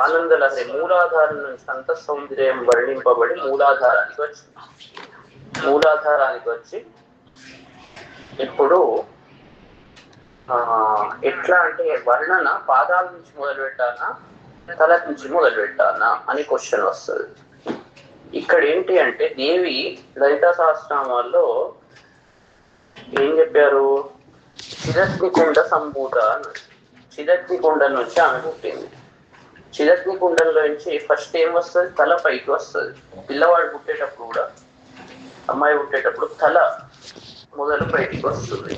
ఆనంద లహరి మూలాధారం నుంచి అంత సౌందర్యం వర్ణింపబడి మూలాధారానికి వచ్చి ఇప్పుడు ఎట్లా అంటే వర్ణన పాదాల నుంచి మొదలు పెట్టానా తల నుంచి మొదలు పెట్టానా అని క్వశ్చన్ వస్తుంది. ఇక్కడ ఏంటి అంటే దేవి లలితా సహస్రనామాల్లో ఏం చెప్పారు? చిదగ్నికుండ సంభూత అన్నది. చిదగ్నికుండం నుంచి ఆమె పుట్టింది. చిదగ్నికుండంలో నుంచి ఫస్ట్ ఏం వస్తుంది? తల పైకి వస్తుంది. పిల్లవాడు పుట్టేటప్పుడు కూడా, అమ్మాయి పుట్టేటప్పుడు తల మొదలు బయటికి వస్తుంది.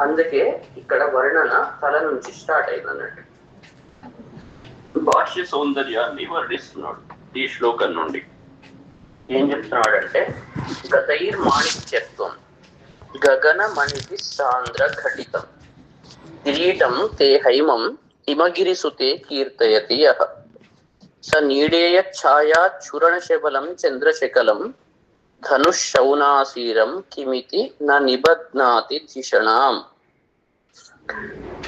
అందుకే ఇక్కడ వర్ణన తల నుంచి స్టార్ట్ అయింది అన్నట్టు. బాహ్య సౌందర్యాన్ని వర్ణిస్తున్నాడు ఈ శ్లోకం నుండి. ఏం చెప్తున్నాడంటే గతైర్ మాణిక్యత్వం గగన మణికి సాంద్ర ఘటితం కిరీటం తే హైమం హిమగిరి సుతే కీర్తయతి యః స నీడేయ ఛాయా చురణ శబలం చంద్రశకలం ధనుషౌనాసీరం కిమితి న నిబధ్నాతి ధిషణాం.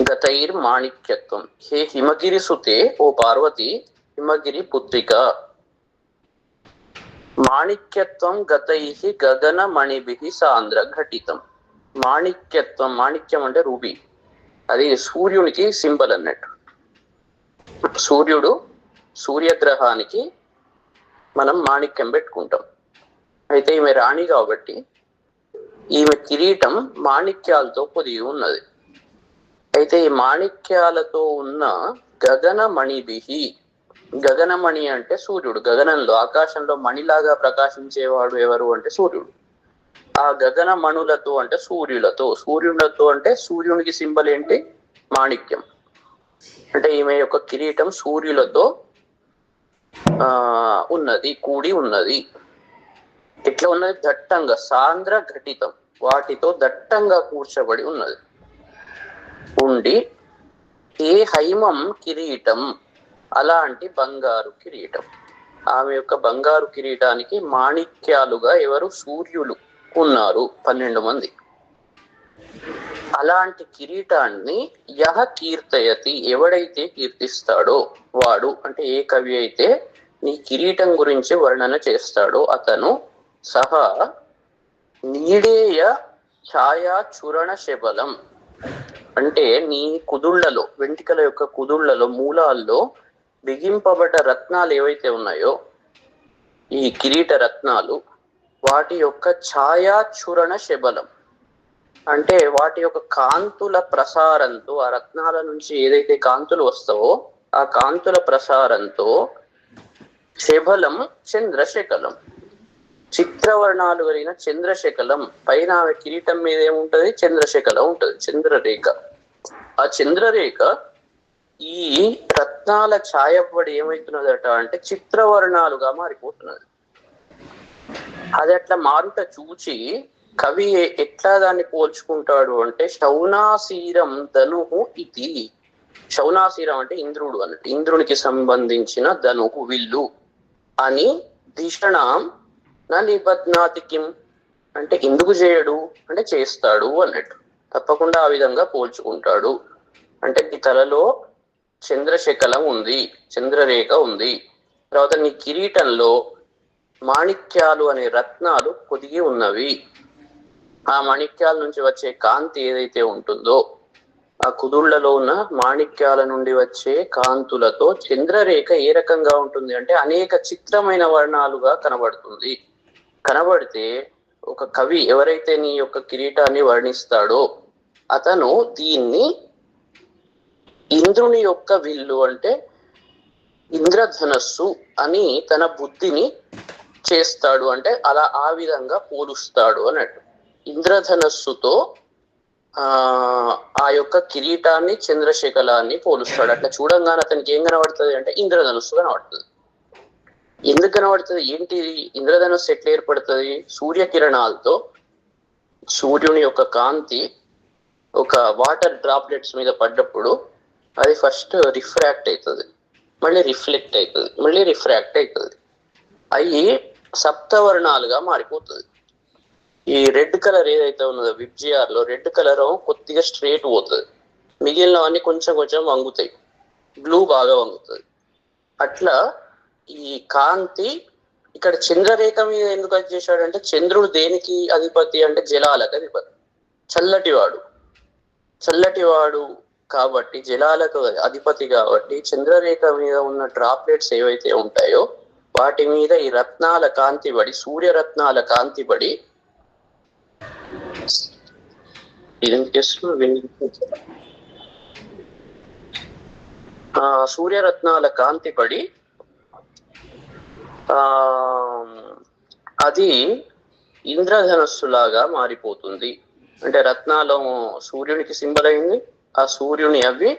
గతైర్ మాణిక్యత్వం, హే హిమగిరి సుతే, ఓ పార్వతి హిమగిరి పుత్రిక, మాణిక్యత్వం గతైహి గగన మణిభిః సాంద్ర ఘటితం. మాణిక్యత్వం, మాణిక్యం అంటే రూబీ, అది సూర్యునికి సింబల్ అన్నట్టు. సూర్యుడు, సూర్యగ్రహానికి మనం మాణిక్యం పెట్టుకుంటాం. అయితే ఈమె రాణి కాబట్టి ఈమె కిరీటం మాణిక్యాలతో పొదిగి ఉన్నది. అయితే ఈ మాణిక్యాలతో ఉన్న గగన మణిభిః, గగనమణి అంటే సూర్యుడు, గగనంలో ఆకాశంలో మణిలాగా ప్రకాశించేవాడు ఎవరు అంటే సూర్యుడు. ఆ గగన మణులతో అంటే సూర్యులతో అంటే సూర్యునికి సింబల్ ఏంటి? మాణిక్యం. అంటే ఈమె యొక్క కిరీటం సూర్యులతో ఉన్నది, కూడి ఉన్నది. ఎట్లా ఉన్నది? దట్టంగా, సాంద్ర ఘటితం, వాటితో దట్టంగా కూర్చబడి ఉన్నది. ఉండి ఏ హైమం కిరీటం, అలాంటి బంగారు కిరీటం. ఆమె యొక్క బంగారు కిరీటానికి మాణిక్యాలుగా ఎవరు? సూర్యులు ఉన్నారు, 12 మంది. అలాంటి కిరీటాన్ని యః కీర్తయతి, ఎవడైతే కీర్తిస్తాడో వాడు, అంటే ఏ కవి అయితే నీ కిరీటం గురించి వర్ణన చేస్తాడో అతను, సహా నీడేయ ఛాయా చురణ శబలం, అంటే నీ కుదుళ్లలో, వెంట్రుకల యొక్క కుదుళ్లలో, మూలాల్లో బిగింపబడ్డ రత్నాలు ఏవైతే ఉన్నాయో, ఈ కిరీట రత్నాలు, వాటి యొక్క ఛాయాచురణ శబలం, అంటే వాటి యొక్క కాంతుల ప్రసారంతో, ఆ రత్నాల నుంచి ఏదైతే కాంతులు వస్తావో ఆ కాంతుల ప్రసారంతో, శబలం చంద్రశకలం, చిత్రవర్ణాలు కలిగిన చంద్రశకలం, పైన ఆమె కిరీటం మీద ఏముంటది? చంద్రశకలం ఉంటది, చంద్రరేఖ. ఆ చంద్రరేఖ ఈ రత్నాల ఛాయపడి ఏమవుతున్నదట అంటే చిత్రవర్ణాలుగా మారిపోతున్నది. అది అట్లా మారుట చూచి కవి ఎట్లా దాన్ని పోల్చుకుంటాడు అంటే శౌనాసీరం ధనుహు ఇది. శౌనాసీరం అంటే ఇంద్రుడు అన్నట్టు, ఇంద్రునికి సంబంధించిన ధనుహు, విల్లు అని. ధిషణాం నా నిబధ్నాతి కిం, అంటే ఎందుకు చేయడు అంటే చేస్తాడు అన్నట్టు. తప్పకుండా ఆ విధంగా పోల్చుకుంటాడు. అంటే నీ తలలో చంద్రశకలం ఉంది, చంద్రరేఖ ఉంది, తర్వాత నీ కిరీటంలో మాణిక్యాలు అనే రత్నాలు పొదిగి ఉన్నవి. ఆ మాణిక్యాల నుంచి వచ్చే కాంతి ఏదైతే ఉంటుందో, ఆ కుదుళ్లలో ఉన్న మాణిక్యాల నుండి వచ్చే కాంతులతో చంద్రరేఖ ఏ రకంగా ఉంటుంది అంటే అనేక చిత్రమైన వర్ణాలుగా కనబడుతుంది. కనబడితే ఒక కవి ఎవరైతే నీ యొక్క కిరీటాన్ని వర్ణిస్తాడో అతను దీన్ని ఇంద్రుని యొక్క విల్లు, అంటే ఇంద్రధనస్సు అని తన బుద్ధిని చేస్తాడు, అంటే అలా ఆ విధంగా పోలుస్తాడు అన్నట్టు. ఇంద్రధనస్సుతో ఆ యొక్క కిరీటాన్ని, చంద్రశకలాన్ని పోలుస్తాడు. అట్లా చూడంగానే అతనికి ఏం కనబడుతుంది అంటే ఇంద్రధనుస్సు కనబడుతుంది. ఎందుకు కనబడుతుంది? ఏంటి ఇంద్రధనుస్సు ఎట్లా ఏర్పడుతుంది? సూర్యకిరణాలతో, సూర్యుని యొక్క కాంతి ఒక వాటర్ డ్రాప్లెట్స్ మీద పడ్డప్పుడు అది ఫస్ట్ రిఫ్రాక్ట్ అవుతుంది, మళ్ళీ రిఫ్లెక్ట్ అవుతుంది, మళ్ళీ రిఫ్రాక్ట్ అవుతుంది. అవి సప్తవర్ణాలుగా మారిపోతుంది. ఈ రెడ్ కలర్ ఏదైతే ఉన్నదో విబ్జిఆర్ లో, రెడ్ కలర్ కొద్దిగా స్ట్రేట్ పోతుంది, మిగిలినవన్నీ కొంచెం కొంచెం వంగుతాయి. బ్లూ బాగా వంగుతుంది. అట్లా ఈ కాంతి ఇక్కడ చంద్రరేఖ మీద ఎందుకు అది చేశాడంటే, చంద్రుడు దేనికి అధిపతి అంటే జలాలకు అధిపతి, చల్లటివాడు కాబట్టి, జలాలకు అధిపతి కాబట్టి చంద్రరేఖ మీద ఉన్న డ్రాప్లెట్స్ ఏవైతే ఉంటాయో వాటి మీద ఈ రత్నాల కాంతి పడి, సూర్యరత్నాల కాంతి పడి సూర్యరత్నాల కాంతి పడి అది ఇంద్రధనస్సులాగా మారిపోతుంది. అంటే రత్నాలు సూర్యునికి సింబల్ అయింది, ఆ సూర్యుని అవి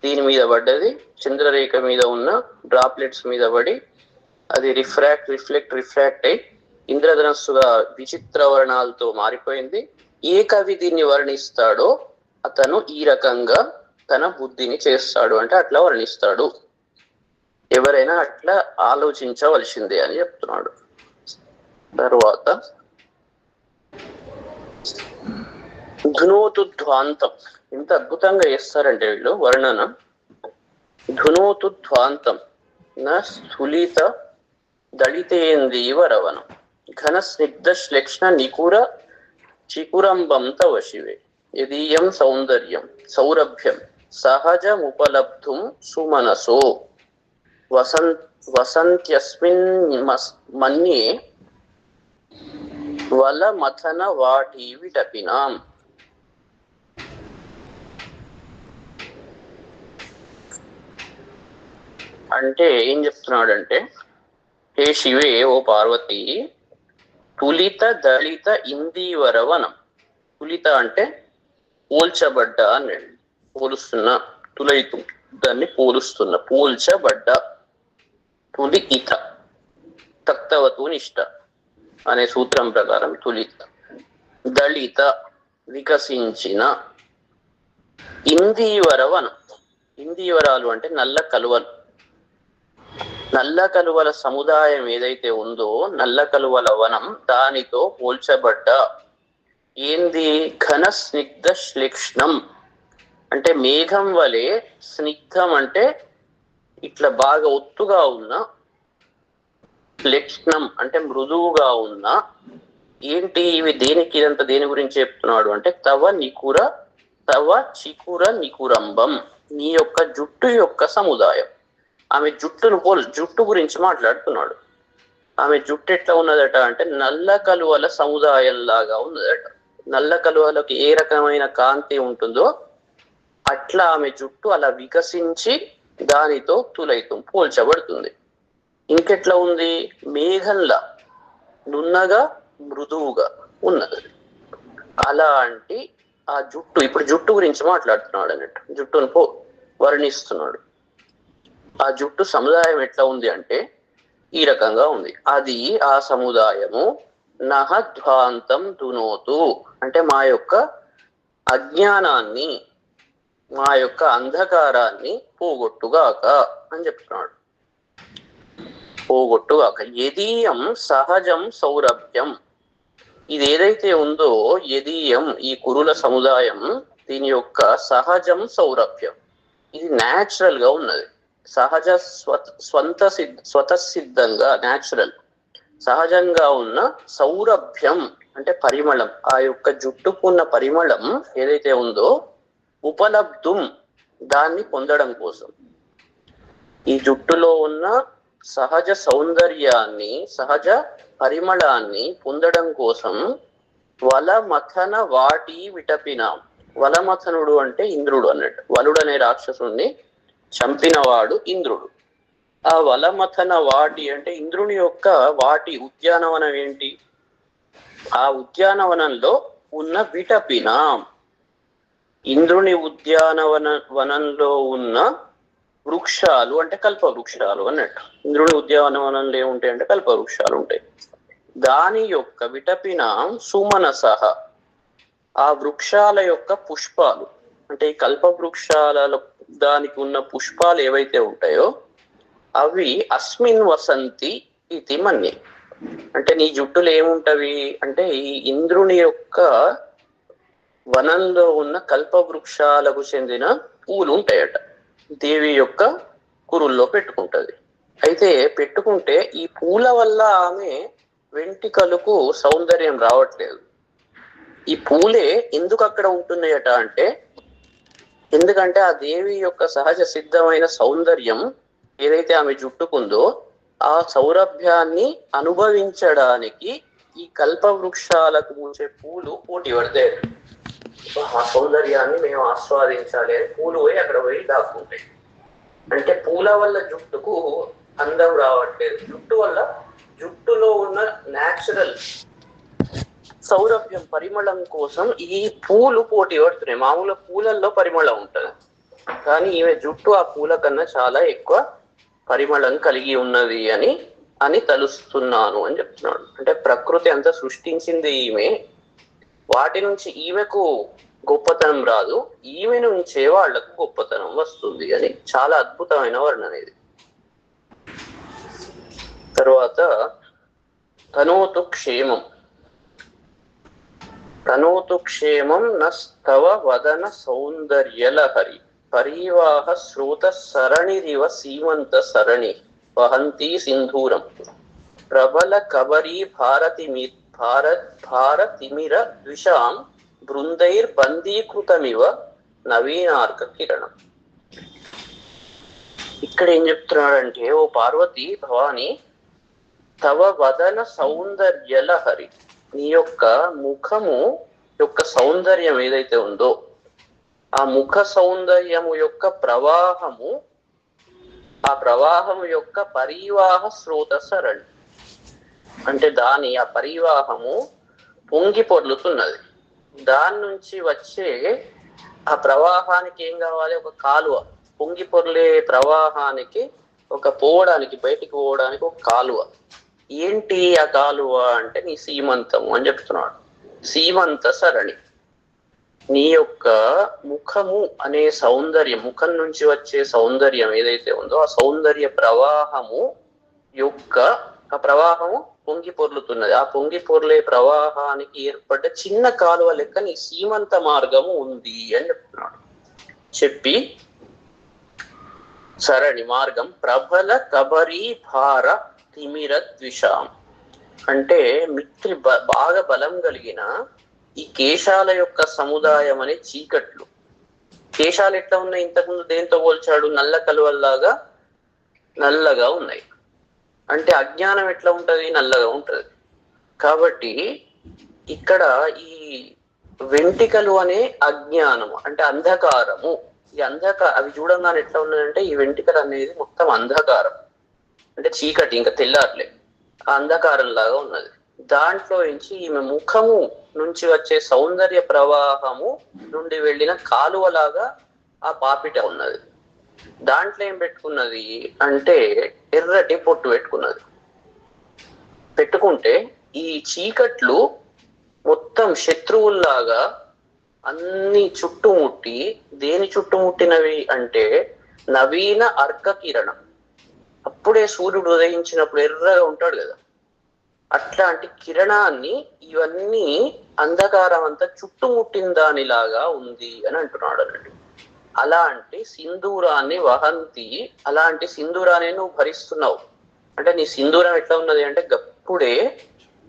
దీని మీద పడ్డది, చంద్రరేఖ మీద ఉన్న డ్రాప్లెట్స్ మీద పడి అది రిఫ్రాక్ట్ అయి ఇంద్రధనస్సుగా విచిత్ర వర్ణాలతో మారిపోయింది. ఏ కవి దీన్ని వర్ణిస్తాడో అతను ఈ రకంగా తన బుద్ధిని చేస్తాడు, అంటే అట్లా వర్ణిస్తాడు. ఎవరైనా అట్లా ఆలోచించవలసిందే అని చెప్తున్నాడు. తర్వాత ధునోతు ధ్వాంతం, ఎంత అద్భుతంగా చేస్తారంటే వీళ్ళు వర్ణన. ధునోతు ధ్వాంతం నా స్థులిత దళితేందీవ రవణం ఘన స్నిగ్ధ శ్లేక్ష్ణ నికుర చికురంబం తవ శివే యదీయం సౌందర్యం సౌరభ్యం సహజముపలబ్ధుం సుమనసో వసంత్యస్మిన్ మన్యే వలమథన వాటి విటపినాం. అంటే ఏం చెప్తున్నాడంటే, హే శివే ఓ పార్వతి, తులిత దళిత ఇందీవర వనం. తులిత అంటే పోల్చబడ్డ అని, పోలుస్తున్న, తులైతు దాన్ని పోలుస్తున్న, పోల్చబడ్డ. తులిత తక్తవతు నిష్ట అనే సూత్రం ప్రకారం తులిత. దళిత వికసించిన. ఇందీవర వనం, ఇందీవరాలు అంటే నల్ల కలువలు. నల్ల కలువల సముదాయం ఏదైతే ఉందో, నల్ల కలువల వనం, దానితో పోల్చబడ్డ. ఏంది? ఘన స్నిగ్ధ శ్లేక్ష్ణం అంటే మేఘం వలె, స్నిగ్ధం అంటే ఇట్లా బాగా ఒత్తుగా ఉన్న, శ్లేక్ష్ణం అంటే మృదువుగా ఉన్న. ఏంటి ఇవి? దేనికి ఇదంతా దేని గురించి చెప్తున్నాడు అంటే, తవ చికుర నికురంబం, నీ యొక్క జుట్టు యొక్క సముదాయం. ఆమె జుట్టు గురించి మాట్లాడుతున్నాడు. ఆమె జుట్టు ఎట్లా ఉన్నదట అంటే, నల్ల కలువల సముదాయం లాగా ఉన్నదట. నల్ల కలువలకు ఏ రకమైన కాంతి ఉంటుందో అట్లా ఆమె జుట్టు అలా వికసించి దానితో తులైతం పోల్చబడుతుంది. ఇంకెట్లా ఉంది? మేఘంలా నున్నగా మృదువుగా ఉన్నది. అలాంటి ఆ జుట్టు, ఇప్పుడు జుట్టు గురించి మాట్లాడుతున్నాడు అన్నట్టు, జుట్టును వర్ణిస్తున్నాడు. ఆ జుట్టు సముదాయం ఎట్లా ఉంది అంటే ఈ రకంగా ఉంది. అది ఆ సముదాయము నహ ధ్వాంతం ధునోతు అంటే మా యొక్క అజ్ఞానాన్ని, మా యొక్క అంధకారాన్ని పోగొట్టుగాక అని చెప్తున్నాడు. పోగొట్టుగాక. యదీయం సహజం సౌరభ్యం, ఇది ఏదైతే ఉందో యదీయం, ఈ కురుల సముదాయం, దీని యొక్క సహజం సౌరభ్యం, ఇది న్యాచురల్ గా ఉన్నది. సహజ స్వతసిద్ధంగా, న్యాచురల్, సహజంగా ఉన్న సౌరభ్యం అంటే పరిమళం, ఆ యొక్క జుట్టుకున్న పరిమళం ఏదైతే ఉందో, ఉపలబ్ధం దాన్ని పొందడం కోసం, ఈ జుట్టులో ఉన్న సహజ సౌందర్యాన్ని, సహజ పరిమళాన్ని పొందడం కోసం వలమథన వాటి విటపినాం. వలమథనుడు అంటే ఇంద్రుడు అన్నట్టు. వలుడు అనే రాక్షసుని చంపినవాడు ఇంద్రుడు. ఆ వలమథన వాటి అంటే ఇంద్రుని యొక్క వాటి, ఉద్యానవనం ఏంటి? ఆ ఉద్యానవనంలో ఉన్న విటపినాం, ఇంద్రుని వనంలో ఉన్న వృక్షాలు అంటే కల్ప వృక్షాలు అన్నట్టు. ఇంద్రుని ఉద్యానవనంలో ఏముంటాయి అంటే కల్ప వృక్షాలు ఉంటాయి. దాని యొక్క విటపినాం సుమనసహ, ఆ వృక్షాల యొక్క పుష్పాలు అంటే ఈ కల్ప వృక్షాలలో దానికి ఉన్న పుష్పాలు ఏవైతే ఉంటాయో అవి అస్మిన్ వసంతి ఇది మన్య, అంటే నీ జుట్టులు ఏముంటవి అంటే ఈ ఇంద్రుని యొక్క వనంలో ఉన్న కల్ప వృక్షాలకు చెందిన పూలు ఉంటాయట. దేవి యొక్క కురుల్లో పెట్టుకుంటది. అయితే పెట్టుకుంటే ఈ పూల వల్ల ఆమె వెంట్రుకలకు సౌందర్యం రావట్లేదు. ఈ పూలే ఎందుకు అక్కడ ఉంటున్నాయట అంటే, ఎందుకంటే ఆ దేవి యొక్క సహజ సిద్ధమైన సౌందర్యం ఏదైతే ఆమె జుట్టుకుందో ఆ సౌరభ్యాన్ని అనుభవించడానికి ఈ కల్ప వృక్షాలకు పూసే పూలు పోటీ పడతాయి. ఆ సౌందర్యాన్ని మేము ఆస్వాదించాలి అని పూలు పోయి అక్కడ పోయి దాక్కుంటాయి. అంటే పూల వల్ల జుట్టుకు అందం రావట్లేదు, జుట్టులో ఉన్న న్యాచురల్ సౌరభ్యం పరిమళం కోసం ఈ పూలు పోటీ పడుతున్నాయి. మామూలు పూలల్లో పరిమళం ఉంటది, కానీ ఈమె జుట్టు ఆ పూల కన్నా చాలా ఎక్కువ పరిమళం కలిగి ఉన్నది అని తలుస్తున్నాను అని చెప్తున్నాడు. అంటే ప్రకృతి అంతా సృష్టించింది ఈమె, వాటి నుంచి ఈమెకు గొప్పతనం రాదు, ఈమె నుంచే వాళ్లకు గొప్పతనం వస్తుంది అని చాలా అద్భుతమైన వర్ణన ఇది. తర్వాత తనోతు క్షేమం. తనోతు క్షేమం నస్తవ వదన సౌందర్యలహరి పరివాహ శ్రోత సరణిరివ సీమంత సరణి వహంతి సింధూరం ప్రబల కబరీ భారతిమిర ద్విషాం బృందైర్ బందీకృతమివ నవీనార్క కిరణం. ఇక్కడ ఏం చెప్తున్నాడంటే, ఓ పార్వతి భవాని, తవ వదన సౌందర్యలహరి, నీ యొక్క ముఖము యొక్క సౌందర్యం ఏదైతే ఉందో ఆ ముఖ సౌందర్యము యొక్క ప్రవాహము, ఆ ప్రవాహము యొక్క పరివాహ స్రోత సరణి, అంటే ఆ పరివాహము పొంగి పొర్లుతున్నది. దాని నుంచి వచ్చే ఆ ప్రవాహానికి ఏం కావాలి? ఒక కాలువ. పొంగి పొర్లే ప్రవాహానికి బయటికి పోవడానికి ఒక కాలువ. ఏంటి ఆ కాలువ అంటే నీ సీమంతము అని చెప్తున్నాడు. సీమంత సరణి, నీ యొక్క ముఖము అనే సౌందర్యం, ముఖం నుంచి వచ్చే సౌందర్యం ఏదైతే ఉందో ఆ సౌందర్య ప్రవాహము ఆ ప్రవాహము పొంగి పొర్లుతున్నది. ఆ పొంగి పొర్లే ప్రవాహానికి ఏర్పడ్డ చిన్న కాలువ లెక్క నీ సీమంత మార్గము ఉంది అని చెప్తున్నాడు. చెప్పి సరణి మార్గం ప్రబల కబరీ భార తిమిర ద్విషాం, అంటే బాగా బలం కలిగిన ఈ కేశాల యొక్క సముదాయం అనే చీకట్లు. కేశాలు ఎట్లా ఉన్నాయి? ఇంతకుముందు దేంతో పోల్చాడు? నల్ల కలువల్లాగా నల్లగా ఉన్నాయి. అంటే అజ్ఞానం ఎట్లా ఉంటది? నల్లగా ఉంటది. కాబట్టి ఇక్కడ ఈ వెంట్రుకలు అనే అజ్ఞానము అంటే అంధకారము. అవి చూడంగానే ఎట్లా ఉన్నదంటే ఈ వెంట్రుకలు అనేది మొత్తం అంధకారం, అంటే చీకటి, ఇంకా తెల్లారలే, ఆ అంధకారం లాగా ఉన్నది. దాంట్లో నుంచి ఈమె ముఖము నుంచి వచ్చే సౌందర్య ప్రవాహము నుండి వెళ్ళిన కాలువలాగా ఆ పాపిట ఉన్నది. దాంట్లో ఏం పెట్టుకున్నది అంటే ఎర్రటి పొట్టు పెట్టుకుంటే ఈ చీకట్లు మొత్తం శత్రువుల్లాగా అన్ని చుట్టుముట్టి, దేని చుట్టుముట్టినవి అంటే నవీన అర్క కిరణం. అప్పుడే సూర్యుడు ఉదయించినప్పుడు ఎర్రగా ఉంటాడు కదా, అట్లాంటి కిరణాన్ని ఇవన్నీ అంధకారం అంతా చుట్టుముట్టిన దానిలాగా ఉంది అని అంటున్నాడు అన్నట్టు. అలాంటి సింధూరాన్ని వహంతి, అలాంటి సింధూరాన్ని నువ్వు భరిస్తున్నావు. అంటే నీ సింధూరం ఎట్లా ఉన్నది అంటే, గప్పుడే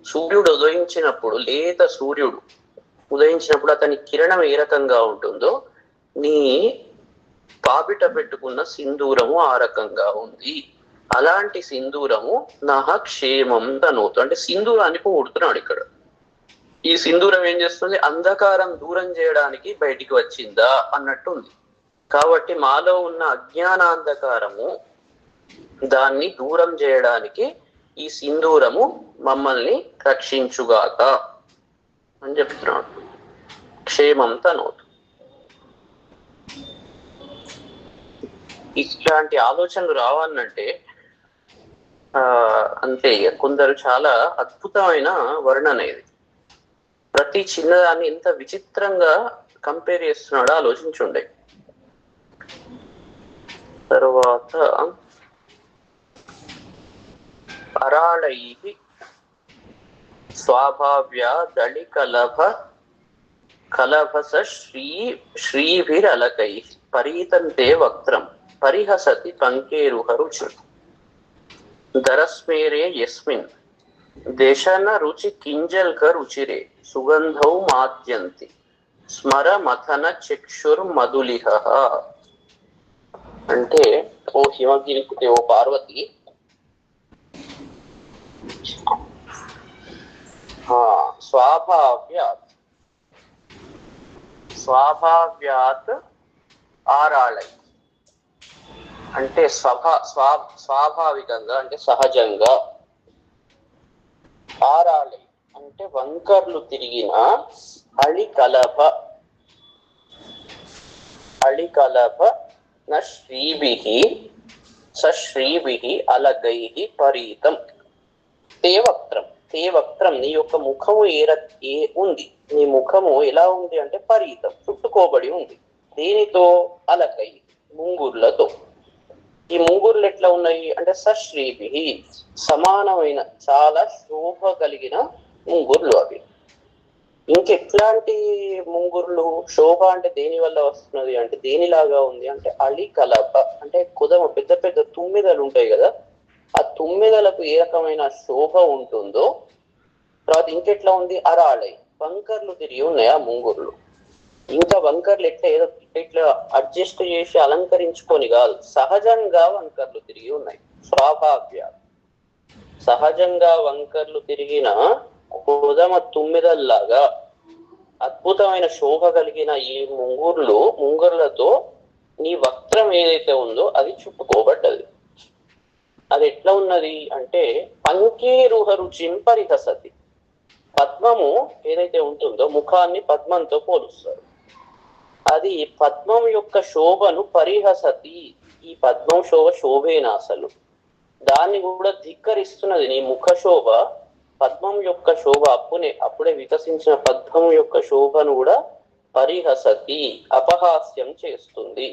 సూర్యుడు ఉదయించినప్పుడు, లేత సూర్యుడు ఉదయించినప్పుడు అతని కిరణం ఏ రకంగా ఉంటుందో నీ పాపిట పెట్టుకున్న సింధూరము ఆ రకంగా ఉంది. అలాంటి సింధూరము నహ క్షేమం తనోతు, అంటే సింధూరాన్ని పొగుడుతున్నాడు ఇక్కడ. ఈ సింధూరం ఏం చేస్తుంది? అంధకారం దూరం చేయడానికి బయటికి వచ్చిందా అన్నట్టు ఉంది. కాబట్టి మాలో ఉన్న అజ్ఞానాంధకారము దాన్ని దూరం చేయడానికి ఈ సింధూరము మమ్మల్ని రక్షించుగాక అని చెప్తున్నాడు. క్షేమం తనోతు. ఇట్లాంటి ఆలోచనలు రావాలంటే అంతే, కొందరు చాలా అద్భుతమైన వర్ణన ఇది. ప్రతి చిన్నదాన్ని ఎంత విచిత్రంగా కంపేర్ చేస్తున్నాడో ఆలోచించుండే. తర్వాత అరాళై స్వాభావ్య దళి కలభస శ్రీభిరలకై పరీతంతే వక్త్రం పరిహసతి పంకేరుహ రుచి దరస్మేరే యస్మిన్ దేశన రుచి కింజల్క రుచిరే సుగంధౌ మాద్యంతి స్మర మథన చక్షుర్ మధులిహ. అంటే ఓ హిమగిరి, ఓ పార్వతి, స్వాభావ్యాత్ ఆరాళై అంటే స్వాభావికంగా అంటే సహజంగా, ఆరాళై అంటే వంకర్లు తిరిగిన అళికలభ శ్రీభిః అలగైః పరీతం. తే వక్త్రం నీ యొక్క ముఖము ఉంది, నీ ముఖము ఎలా ఉంది అంటే పరీతం చుట్టుకోబడి ఉంది. దేనితో? అలకై ముంగుర్లతో. ఈ ముంగుర్లు ఎట్లా ఉన్నాయి అంటే సశ్రీభిః సమానమైన చాలా శోభ కలిగిన ముంగుర్లు అవి. ఇంకెట్లాంటి ముంగుర్లు? శోభ అంటే దేని వల్ల వస్తున్నది అంటే దేనిలాగా ఉంది అంటే అళి కలప అంటే కుదమ, పెద్ద పెద్ద తుమ్మిదలు ఉంటాయి కదా, ఆ తుమ్మిదలకు ఏ రకమైన శోభ ఉంటుందో. తర్వాత ఇంకెట్లా ఉంది? అరాళై వంకర్లు తిరిగి ఉన్నాయి ఆ ముంగుర్లు. ఇంకా వంకర్లు ఎట్లా ఏదో ఇట్లా అడ్జస్ట్ చేసి అలంకరించుకొని కాదు, సహజంగా వంకర్లు తిరిగి ఉన్నాయి. స్వాభావ్య సహజంగా వంకర్లు తిరిగిన కుదమ తుమ్మిదల్లాగా అద్భుతమైన శోభ కలిగిన ఈ ముంగుర్లతో నీ వక్త్రం ఏదైతే ఉందో అది చుట్టుకోబడ్డది. అది ఎట్లా ఉన్నది అంటే పంకేరుహ రుచిం పరిహసతి. పద్మము ఏదైతే ఉంటుందో ముఖాన్ని పద్మంతో పోలుస్తారు. అది పద్మం యొక్క శోభను పరిహసతి. ఈ పద్మం శోభేనా అసలు, దాన్ని కూడా ధిక్కరిస్తున్నది. నీ ముఖ శోభ, పద్మం యొక్క శోభ, అప్పుడే వికసించిన పద్మం యొక్క శోభను కూడా పరిహసతి అపహాస్యం చేస్తుంది.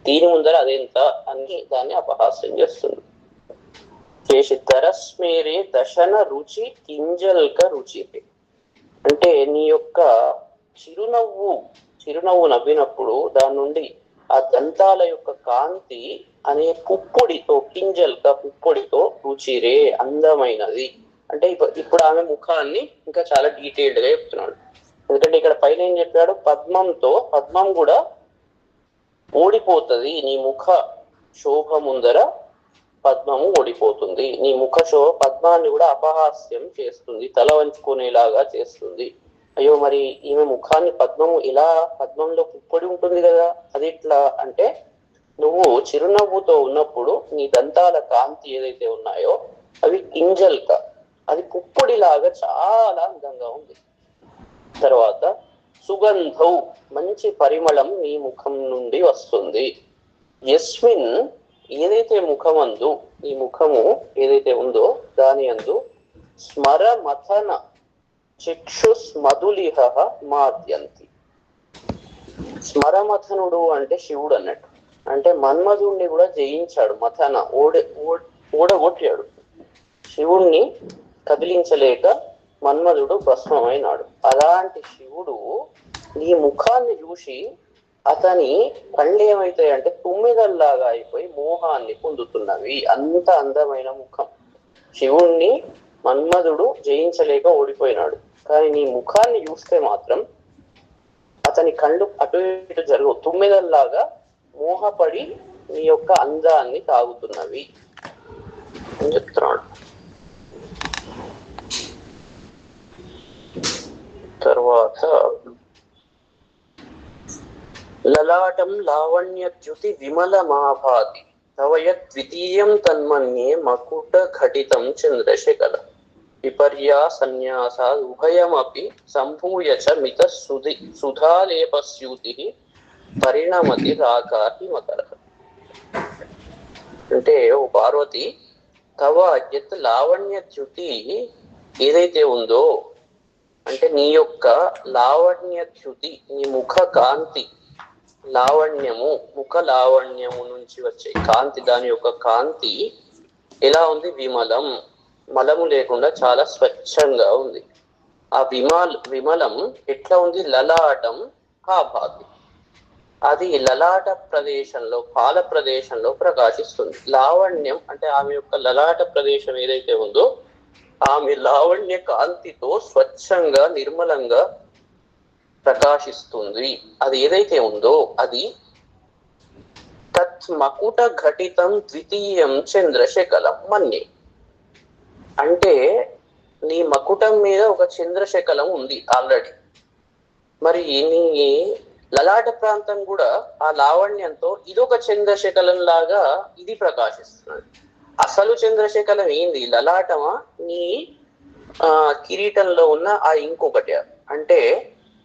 దీని ముందర అదెంత అని దాన్ని అపహాస్యం చేస్తుంది. చేసి దరస్మేరే దశన రుచి కింజల్క రుచి అంటే నీ యొక్క చిరునవ్వు నవ్వినప్పుడు దాని నుండి ఆ దంతాల యొక్క కాంతి అనే పుప్పొడితో, కింజల్క పుప్పొడితో రుచిరే అందమైనది. అంటే ఇప్పుడు ఆమె ముఖాన్ని ఇంకా చాలా డీటెయిల్డ్ గా చెప్తున్నాడు. ఎందుకంటే ఇక్కడ పైన ఏం చెప్పాడు? పద్మం కూడా ఓడిపోతుంది నీ ముఖ శోభ ముందర, పద్మము ఓడిపోతుంది. నీ ముఖ శోభ పద్మాన్ని కూడా అపహాస్యం చేస్తుంది, తల వంచుకునేలాగా చేస్తుంది. అయ్యో మరి ఈమె ముఖాన్ని పద్మంలో పుప్పొడి ఉంటుంది కదా, అది ఎట్లా అంటే నువ్వు చిరునవ్వుతో ఉన్నప్పుడు నీ దంతాల కాంతి ఏదైతే ఉన్నాయో అవి కింజల్క, అది పుప్పొడిలాగా చాలా అందంగా ఉంది. తర్వాత సుగంధౌ మంచి పరిమళం నీ ముఖం నుండి వస్తుంది. యస్మిన్ ఏదైతే ముఖమందు, ఈ ముఖము ఏదైతే ఉందో దాని అందు స్మర మథన చక్షుస్ మధులిహ మాద్యంతి. స్మరమథనుడు అంటే శివుడు అన్నట్టు. అంటే మన్మధుణ్ణి కూడా జయించాడు, మథన ఓడగొట్టాడు. శివుణ్ణి కదిలించలేక మన్మధుడు భస్మమైనాడు. అలాంటి శివుడు నీ ముఖాన్ని చూసి అతని కళ్ళు ఏమైతాయంటే తుమ్మిదల్లాగా అయిపోయి మోహాన్ని పొందుతున్నవి. అంత అందమైన ముఖం. శివుణ్ణి మన్మధుడు జయించలేక ఓడిపోయినాడు, కానీ నీ ముఖాన్ని చూస్తే మాత్రం అతని కళ్ళు అటు ఇటు జరుగు, తుమ్మిదల్లాగా మోహపడి నీ యొక్క అందాన్ని తాగుతున్నవి అని చెప్తున్నాడు. తర్వాత లలాటం లావణ్యద్యుతి విమలమాభాతి తవయత్ ద్వితీయం తన్మన్యే మకుట ఘటితం చంద్రశేఖర విపర్యా సన్యాసాద్ ఉభయమపి సంభూయ చ మిత సుధాలేపస్యూతి పరిణమతి రాకాహి మకర. అంటే ఓ పార్వతి, తవ యత్ లావణ్యద్యుతి ఏదైతే ఉందో అంటే నీ యొక్క లావణ్యద్యుతి, నీ ముఖ కాంతి, లావణ్యము ముఖ లావణ్యము నుంచి వచ్చే కాంతి, దాని యొక్క కాంతి ఎలా ఉంది? విమలం, మలము లేకుండా చాలా స్వచ్ఛంగా ఉంది. ఆ విమలం ఎట్లా ఉంది? లలాటం ఆభాతి, అది లలాట ప్రదేశంలో, పాల ప్రదేశంలో ప్రకాశిస్తుంది. లావణ్యం అంటే ఆమె యొక్క లలాట ప్రదేశం ఏదైతే ఉందో ఆమె లావణ్య కాంతితో స్వచ్ఛంగా నిర్మలంగా ప్రకాశిస్తుంది. అది ఏదైతే ఉందో అది తత్ మకుట ఘటితం ద్వితీయం చంద్రశకలం మన్యే. అంటే నీ మకుటం మీద ఒక చంద్రశకలం ఉంది ఆల్రెడీ. మరి నీ లలాట ప్రాంతం కూడా ఆ లావణ్యంతో ఇదొక చంద్రశకలం లాగా ఇది ప్రకాశిస్తున్నది. అసలు చంద్రశకలం ఏంది? లలాటమా నీ కిరీటంలో ఉన్న ఆ ఇంకొకటి? అంటే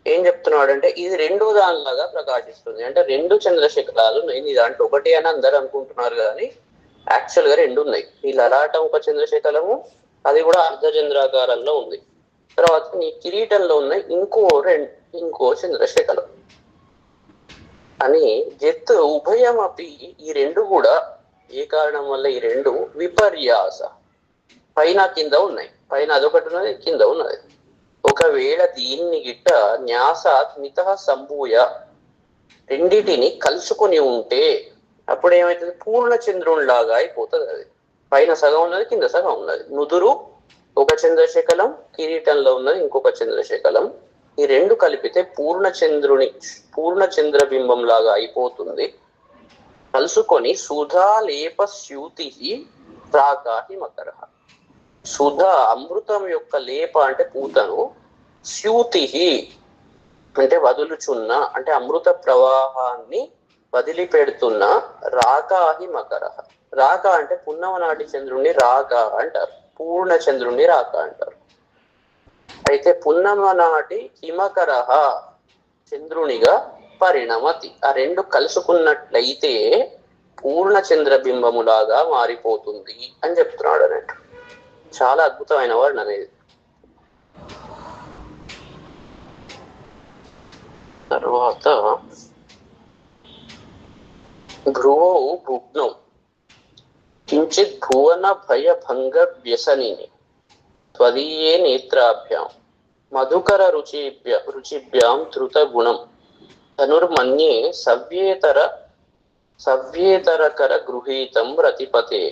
ఏం చెప్తున్నాడు అంటే ఇది రెండో దానిలాగా ప్రకాశిస్తుంది. అంటే రెండు చంద్రశకలాలు ఉన్నాయి. నీ దాంట్లో ఒకటి అని అందరు అనుకుంటున్నారు కానీ యాక్చువల్ గా రెండు ఉన్నాయి. ఈ లలాటం ఒక చంద్రశకలము, అది కూడా అర్ధచంద్రాకారంలో ఉంది. తర్వాత నీ కిరీటంలో ఉన్న ఇంకో చంద్రశకలం అని జత్ ఉభయం అపి, ఈ రెండు కూడా ఏ కారణం వల్ల ఈ రెండు విపర్యాస, పైన కింద ఉన్నాయి. పైన అదొకటి ఉన్నది, కింద ఉన్నది. ఒకవేళ దీన్ని గిట్ట న్యాసాత్ మిత సంభూయ, రెండిటిని కలుసుకొని ఉంటే అప్పుడు ఏమైతుంది? పూర్ణ చంద్రునిలాగా అయిపోతుంది. అది పైన సగం ఉన్నది, కింద సగం ఉన్నది. నుదురు ఒక చంద్రశకలం, కిరీటంలో ఉన్నది ఇంకొక చంద్రశకలం. ఈ రెండు కలిపితే పూర్ణ చంద్రబింబం లాగా అయిపోతుంది. కలుసుకొని సుధా లేప స్యూతి ప్రాకాహి మకర. సుధా అమృతం యొక్క లేప అంటే పూతను, స్యూతి అంటే వదులుచున్న అంటే అమృత ప్రవాహాన్ని వదిలిపెడుతున్న రాకాహి మకర. రాక అంటే పున్నమ నాటి చంద్రుణ్ణి రాక అంటారు, పూర్ణ చంద్రుణ్ణి రాక అంటారు. అయితే పున్నమ నాటి హిమకర చంద్రునిగా పరిణమతి. ఆ రెండు కలుసుకున్నట్లయితే పూర్ణ చంద్రబింబములాగా మారిపోతుంది అని చెప్తున్నాడు అన్నట్టు. చాలా అద్భుతమైన వర్ణన అనేది. తర్వాత భ్రువౌ భుగ్నౌ కించిత్ భువన భయ భంగ వ్యసనిని త్వదీయే నేత్రాభ్యాం మధుకర రుచిభ్యాం ధృత గుణం ధనుర్మన్యే సవ్యేతరకర గృహీతం రతిపతే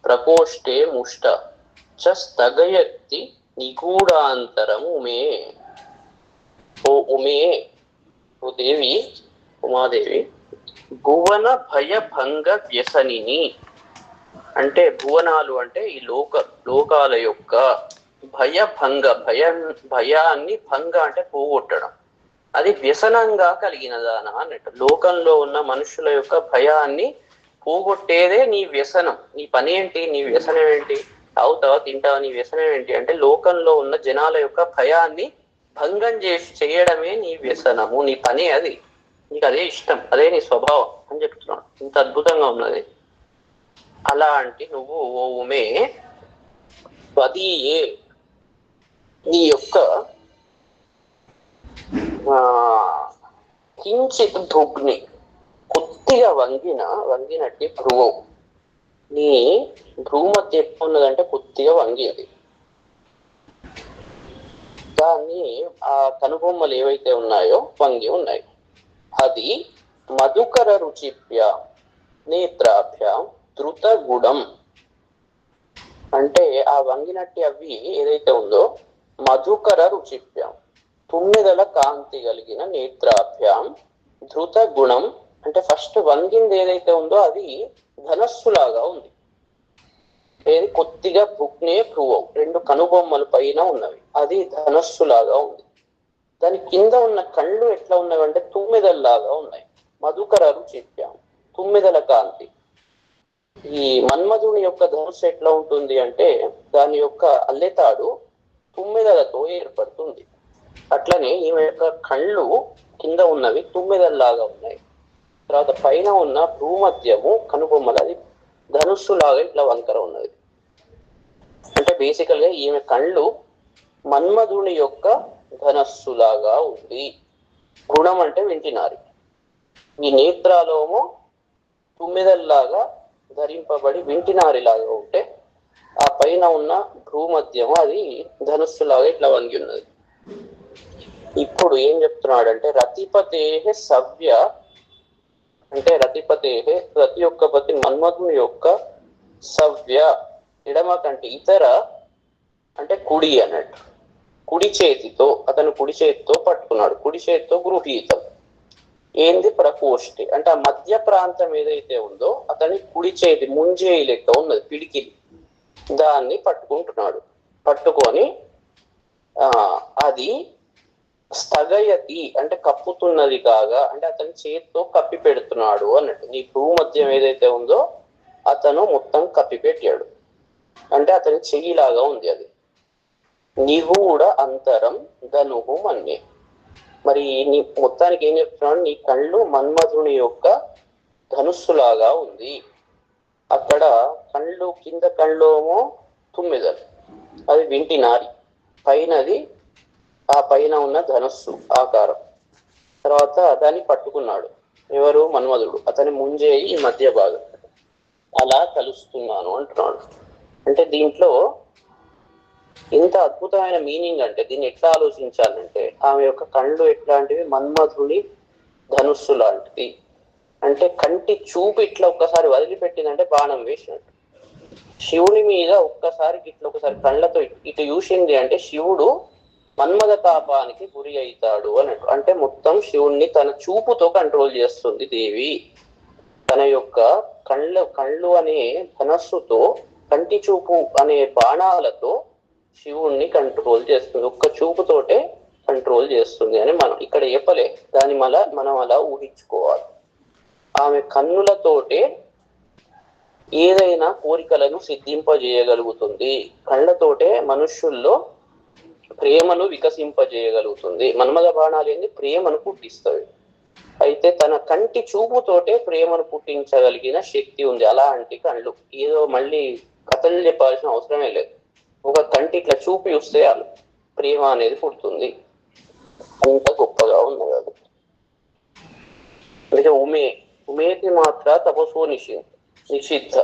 ప్రకోష్ఠే ముష్ట చ స్థగయత్తి నిగూఢాంతరం ఉమే. ఓ ఉమే, ఓ దేవి, ఉమాదేవి, భువన భయ భంగ వ్యసనిని అంటే భువనాలు అంటే ఈ లోకాల యొక్క భయభంగ, భయాన్ని భంగ అంటే పోగొట్టడం, అది వ్యసనంగా కలిగినదానా అన్నట్టు. లోకంలో ఉన్న మనుషుల యొక్క భయాన్ని పోగొట్టేదే నీ వ్యసనం. నీ పని ఏంటి? నీ వ్యసనం ఏంటి? తాగుతావా, తింటావా? నీ వ్యసనం ఏంటి అంటే లోకంలో ఉన్న జనాల యొక్క భయాన్ని భంగం చేయడమే నీ వ్యసనము, నీ పని అది. నీకు అదే ఇష్టం, అదే నీ స్వభావం అని చెప్తున్నాను. ఇంత అద్భుతంగా ఉన్నది. అలాంటి నువ్వు ఓ ఉమే త్వదీయే, నీ యొక్క కించిత్ భుగ్ని, కొద్దిగా వంగినట్టి భ్రువు, నీ భ్రూమధ్య ఎక్కువ ఉన్నదంటే కొద్దిగా వంగింది. దాన్ని ఆ కనుబొమ్మలు ఏవైతే ఉన్నాయో వంగి ఉన్నాయి. అది మధుకర రుచిభ్యా నేత్రాభ్యాం ధృత గుణం అంటే ఆ వంగినట్టి అవి ఏదైతే ఉందో మధుకర రుచిభ్యాం, తుమ్మెదల కాంతి కలిగిన నేత్రాభ్యాం ధృత గుణం అంటే ఫస్ట్ వంగింది ఏదైతే ఉందో అది ధనస్సులాగా ఉంది. ఏది? కొద్దిగా భుగ్నే భ్రువం, రెండు కనుబొమ్మల పైన ఉన్నవి, అది ధనస్సులాగా ఉంది. దాని కింద ఉన్న కళ్ళు ఎట్లా ఉన్నవి అంటే తుమ్మెదల్లాగా ఉన్నాయి. మధుకర రుచిభ్యాం, తుమ్మెదల కాంతి. ఈ మన్మధుని యొక్క ధనుస్సు ఎట్లా ఉంటుంది అంటే దాని యొక్క అల్లెతాడు తుమ్మెదలతో ఏర్పడుతుంది. అట్లనే ఈమె యొక్క కళ్ళు కింద ఉన్నవి తుమ్మెదల్లాగా ఉన్నాయి. తర్వాత పైన ఉన్న భూమధ్యము కనుబొమ్మలు అది ధనుస్సులాగా ఇట్లా వంకర ఉన్నది. అంటే బేసికల్ గా ఈమె కళ్ళు మన్మధుని యొక్క ధనస్సులాగా ఉంది. గుణం అంటే వింటినారి. ఈ నేత్రాలోమో తుమ్మెదల్లాగా ధరింపబడి వింటినారిలాగా ఉంటే ఆ పైన ఉన్న భూమధ్యము అది ధనుస్సులాగా ఇట్లా వంగి ఉన్నది. ఇప్పుడు ఏం చెప్తున్నాడంటే రతిపతే సవ్య అంటే రతిపతే, రతి యొక్క పతి మన్మధుని యొక్క సవ్య ఎడమ కంటే ఇతర అంటే కుడి అన్నట్టు, కుడి చేతితో అతను కుడి చేతితో పట్టుకున్నాడు, కుడి చేతితో గృహీతం ఏంది ప్రకోష్ఠి అంటే ఆ మధ్య ప్రాంతం ఏదైతే ఉందో అతని కుడి చేతి ముంజేయి లెక్క ఉన్నది పిడికిలి, దాన్ని పట్టుకుంటున్నాడు. పట్టుకొని అది స్థగయతి అంటే కప్పుతున్నది కాగా అంటే అతని చేతితో కప్పి పెడుతున్నాడు అన్నట్టు. నీ భూమధ్యం ఏదైతే ఉందో అతను మొత్తం కప్పి పెట్టాడు అంటే అతని చెయ్యిలాగా ఉంది అది. నిగూఢ అంతరం ధనుహు మన్యే. మరి నీ మొత్తానికి ఏం చెప్తున్నాడు, నీ కళ్ళు మన్మధుని యొక్క ధనుస్సులాగా ఉంది. అక్కడ కళ్ళు కింద కళ్ళేమో తుమ్మెదలు, అది వింటి నారి, పైనది ఆ పైన ఉన్న ధనస్సు ఆకారం. తర్వాత దాన్ని పట్టుకున్నాడు ఎవరు, మన్మధుడు, అతని ముంజేయి ఈ మధ్య భాగం. అలా కలుస్తున్నాను అంటున్నాడు. అంటే దీంట్లో ఇంత అద్భుతమైన మీనింగ్ అంటే దీన్ని ఎట్లా ఆలోచించాలంటే ఆమె యొక్క కళ్ళు ఎట్లాంటివి, మన్మధుని ధనుస్సు లాంటిది. అంటే కంటి చూపు ఇట్లా ఒక్కసారి వదిలిపెట్టిందంటే బాణం వేసినట్టు. శివుని మీద ఒక్కసారి ఇట్లా ఒకసారి కళ్ళతో ఇటు చూసింది అంటే శివుడు మన్మథ తాపానికి గురి అవుతాడు అన్నట్టు. అంటే మొత్తం శివుణ్ణి తన చూపుతో కంట్రోల్ చేస్తుంది దేవి. తన యొక్క కళ్ళు అనే ధనస్సుతో, కంటి చూపు అనే బాణాలతో శివుణ్ణి కంట్రోల్ చేస్తుంది. ఒక్క చూపుతోటే కంట్రోల్ చేస్తుంది అని మనం ఇక్కడ చెప్పలే, దాన్ని మనం అలా ఊహించుకోవాలి. ఆమె కన్నులతోటే ఏదైనా కోరికలను సిద్ధింపజేయగలుగుతుంది, కళ్ళతోటే మనుష్యుల్లో ప్రేమను వికసింపజేయగలుగుతుంది. మన్మథ బాణాలు ఏంది, ప్రేమను పుట్టిస్తాయి. అయితే తన కంటి చూపుతోటే ప్రేమను పుట్టించగలిగిన శక్తి ఉంది. అలాంటి కళ్ళు ఏదో మళ్ళీ కథలు చెప్పాల్సిన అవసరమే లేదు. ఒక కంటి ఇట్లా చూపి చూస్తే ప్రేమ అనేది పుడుతుంది. అంత గొప్పగా ఉన్నది అది. అంటే ఉమేతి మాత్ర తపస్సు నిషిద్ధ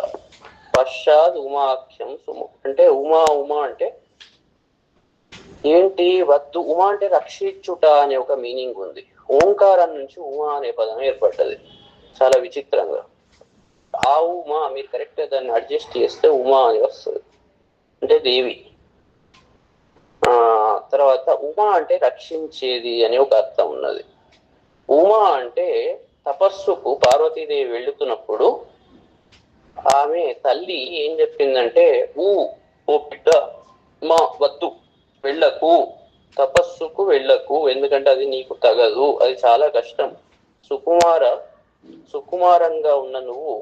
పశ్చాత్ ఉమాఖ్యం సుము. అంటే ఉమా అంటే ఏంటి, వద్దు. ఉమా అంటే రక్షించుట అనే ఒక మీనింగ్ ఉంది. ఓంకారం నుంచి ఉమా అనే పదం ఏర్పడ్డది చాలా విచిత్రంగా. ఆ ఉమా మీరు కరెక్ట్ దాన్ని అడ్జస్ట్ చేస్తే ఉమా అని వస్తుంది, అంటే దేవి. తర్వాత ఉమా అంటే రక్షించేది అని ఒక అర్థం ఉన్నది. ఉమా అంటే తపస్సుకు పార్వతీదేవి వెళుతున్నప్పుడు ఆమె తల్లి ఏం చెప్పిందంటే, ఓ బిడ్డ మా వద్దు, వెళ్ళకు, తపస్సుకు వెళ్ళకు, ఎందుకంటే అది నీకు తగదు, అది చాలా కష్టం, సుకుమారంగా ఉన్న నువ్వు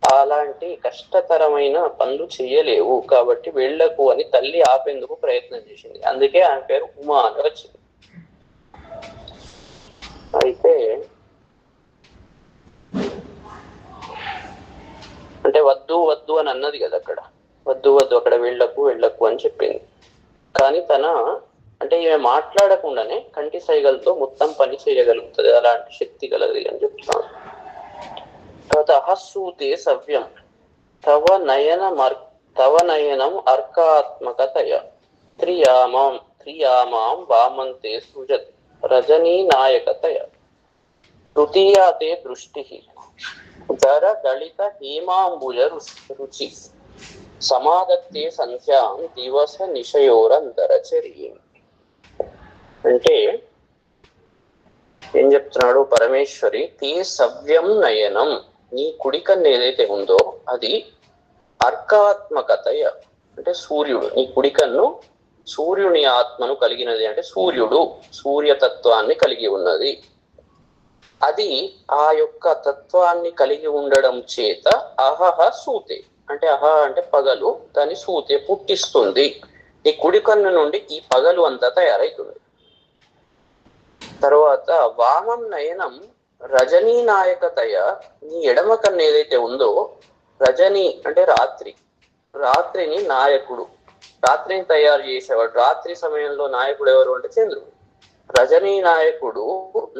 అలాంటి కష్టతరమైన పనులు చెయ్యలేవు, కాబట్టి వెళ్ళకు అని తల్లి ఆపేందుకు ప్రయత్నం చేసింది. అందుకే ఆమె పేరు ఉమా అని వచ్చింది. అయితే అంటే వద్దు వద్దు అని అన్నది కదా అక్కడ, వద్దు అక్కడ వెళ్ళకు అని చెప్పింది. కానీ అంటే ఈమె మాట్లాడకుండానే కంటి సైగలతో మొత్తం పని చేయగలుగుతుంది, అలాంటి శక్తి కలది అని చెప్తున్నాను. తర్వాత అహస్సూతే సవ్యం తవ నయనం అర్కాత్మకతయ త్రియామాం వామంతే సృజత్ రజనీ నాయకతయ తృతీయాతే దృష్టి ధర దళిత హేమాంబుజ రుచి సమాదత్తే సంధ్యాం దివస నిశయోరంతరచర్యం. అంటే ఏం చెప్తున్నాడు పరమేశ్వరి, తే సవ్యం నయనం, నీ కుడికన్ను ఏదైతే ఉందో అది అర్కాత్మకతయ అంటే సూర్యుడు, నీ కుడికన్ను సూర్యుని ఆత్మను కలిగినది, అంటే సూర్యుడు సూర్యతత్వాన్ని కలిగి ఉన్నది. అది ఆ యొక్క తత్వాన్ని కలిగి ఉండడం చేత అహహ సూతే, అంటే అంటే పగలు, దాని సూతే పుట్టిస్తుంది. ఈ కుడి కన్ను నుండి ఈ పగలు అంతా తయారైతుంది. తర్వాత వామం నయనం రజనీ నాయకతయ, నీ ఎడమ కన్ను ఏదైతే ఉందో రజనీ అంటే రాత్రిని నాయకుడు, రాత్రిని తయారు చేసేవాడు. రాత్రి సమయంలో నాయకుడు ఎవరు అంటే చంద్రుడు. రజనీ నాయకుడు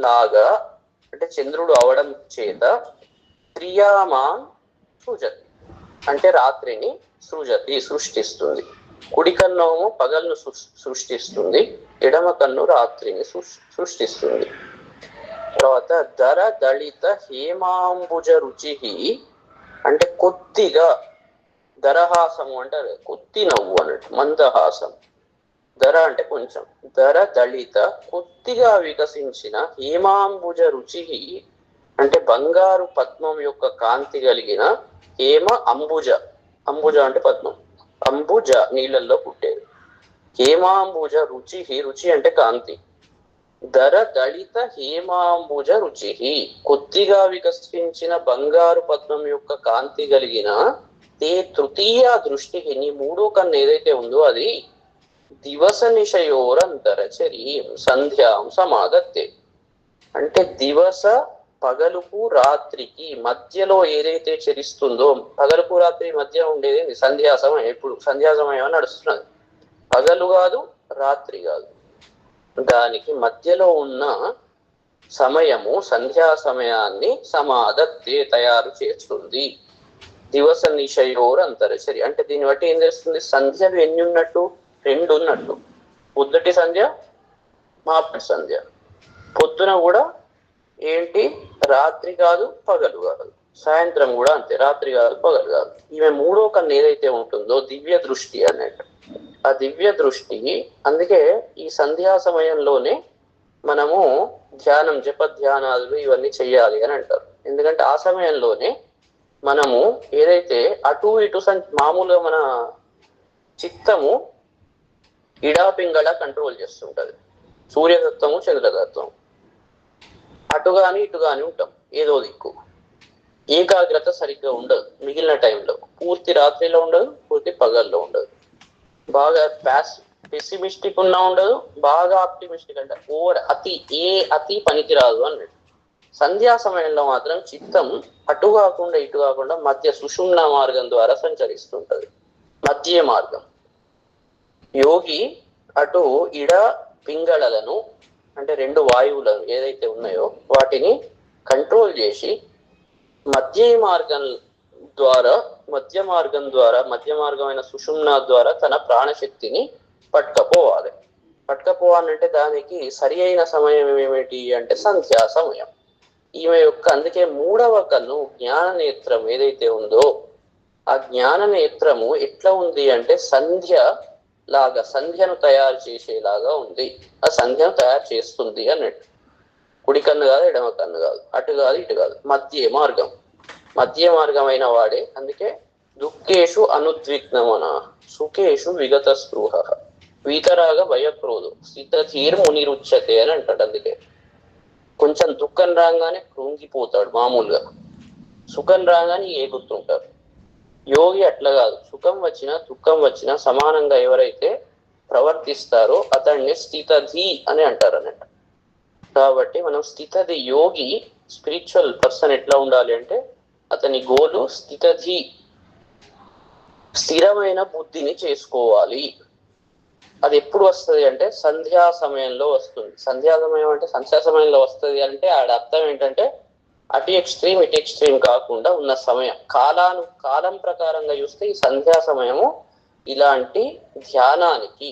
లాగా అంటే చంద్రుడు అవడం చేత త్రియామాం సృజతి, అంటే రాత్రిని సృష్టిస్తుంది. కుడి కన్ను పగలను సృష్టిస్తుంది, ఎడమ కన్ను రాత్రిని సృష్టిస్తుంది. తర్వాత ధర దళిత హేమాంబుజ రుచి అంటే కొద్దిగా, ధరహాసము అంటే కొద్ది నవ్వు అన్నట్టు, మందహాసం. ధర అంటే కొంచెం, ధర దళిత కొద్దిగా వికసించిన హేమాంబుజ రుచి అంటే బంగారు పద్మం యొక్క కాంతి కలిగిన, హేమ అంబుజ, అంబుజ అంటే పద్మం, అంబుజ నీళ్ళల్లో పుట్టేది, హేమాంబుజ రుచి, రుచి అంటే కాంతి. ధర దళిత హేమాంబుజ రుచి కొద్దిగా వికసించిన బంగారు పద్మం యొక్క కాంతి కలిగిన, తే తృతీయ దృష్టికి నీ మూడో కన్ను ఏదైతే ఉందో అది దివస నిశయోరంతరచరీ సంధ్యాం సమాదత్తే. అంటే దివస పగలుకు రాత్రికి మధ్యలో ఏదైతే చరిస్తుందో, పగలుకు రాత్రి మధ్య ఉండేది సంధ్యా సమయం. ఇప్పుడు సంధ్యా సమయం నడుస్తున్నది, పగలు కాదు రాత్రి కాదు, దానికి మధ్యలో ఉన్న సమయము సంధ్యా సమయాన్ని సమాదత్తే తయారు చేస్తుంది. దివస నిశయోర్ అంతరచరి అంటే దీన్ని బట్టి ఏం చేస్తుంది, సంధ్యలు ఎన్ని ఉన్నట్టు, రెండు ఉన్నట్టు. పొద్దుటి సంధ్య, మాపటి సంధ్య. పొద్దున కూడా ఏంటి, రాత్రి కాదు పగలు కాదు, సాయంత్రం కూడా అంతే, రాత్రి కాదు పగలు కాదు. ఈమె మూడో కన్ను ఏదైతే ఉంటుందో దివ్య దృష్టి అన్నట్టు, ఆ దివ్య దృష్టి. అందుకే ఈ సంధ్యా సమయంలోనే మనము ధ్యానం, జప ధ్యానాలు ఇవన్నీ చెయ్యాలి అని అంటారు. ఎందుకంటే ఆ సమయంలోనే మనము ఏదైతే అటు ఇటు మామూలుగా మన చిత్తము ఇడాపింగళ కంట్రోల్ చేస్తుంటది, సూర్యతత్వము చంద్రతత్వం, అటు గాని ఇటు గాని ఉంటాం, ఏదో దిక్కు ఏకాగ్రత సరిగ్గా ఉండదు. మిగిలిన టైంలో పూర్తి రాత్రిలో ఉండదు, పూర్తి పగల్లో ఉండదు. బాగా పెసిమిస్టిక్ ఉన్నా ఉండదు, బాగా ఆప్టిమిస్టిక్ అంటే ఓవర్ అతి పనికిరాదు అన్నట్టు. సంధ్యా సమయంలో మాత్రం చిత్తం అటు కాకుండా ఇటు కాకుండా మధ్య సుషుమ్న మార్గం ద్వారా సంచరిస్తుంటది, మధ్య మార్గం. యోగి అటు ఇడ పింగళలను అంటే రెండు వాయువులను ఏదైతే ఉన్నాయో వాటిని కంట్రోల్ చేసి మధ్య మార్గమైన సుషుమ్న ద్వారా తన ప్రాణశక్తిని పట్టుకపోవాలి. పట్టుకపోవాలంటే దానికి సరి అయిన సమయం ఏమిటి అంటే సంధ్యా సమయం. ఈమె యొక్క అందుకే మూడవ కన్ను జ్ఞాన నేత్రం ఏదైతే ఉందో ఆ జ్ఞాన నేత్రము ఎట్లా ఉంది అంటే సంధ్య లాగా, సంధ్యను తయారు చేసేలాగా ఉంది. ఆ సంధ్యను తయారు చేస్తుంది అన్నట్టు. కుడి కన్ను కాదు, ఎడమ కన్ను కాదు, అటు కాదు ఇటు కాదు, మధ్య మార్గం. మధ్య మార్గమైన వాడే. అందుకే దుఃఖేషు అనుద్విగ్నమన సుఖేషు విగత స్పృహ వీతరాగ భయక్రోధు స్థితధీర్ మునిరుచ్యతే అని అంటాడు. అందుకే కొంచెం దుఃఖం రాగానే కృంగిపోతాడు మామూలుగా, సుఖం రాగానే ఏగుతుంటారు. యోగి అట్లా కాదు, సుఖం వచ్చినా దుఃఖం వచ్చినా సమానంగా ఎవరైతే ప్రవర్తిస్తారో అతన్ని స్థితధి అని అంటారు అన్నట్టు. కాబట్టి మనం స్థితధి, యోగి స్పిరిచువల్ పర్సన్ ఎట్లా ఉండాలి అంటే అతని గోలు స్థితధి, స్థిరమైన బుద్ధిని చేసుకోవాలి. అది ఎప్పుడు వస్తుంది అంటే సంధ్యా సమయంలో వస్తుంది. సంధ్యా సమయం అంటే సంధ్యా సమయంలో వస్తుంది అంటే ఆడ అర్థం ఏంటంటే అటు ఎక్స్ట్రీమ్ ఇటు ఎక్స్ట్రీమ్ కాకుండా ఉన్న సమయం, కాలం ప్రకారంగా చూస్తే ఈ సంధ్యా సమయము ఇలాంటి ధ్యానానికి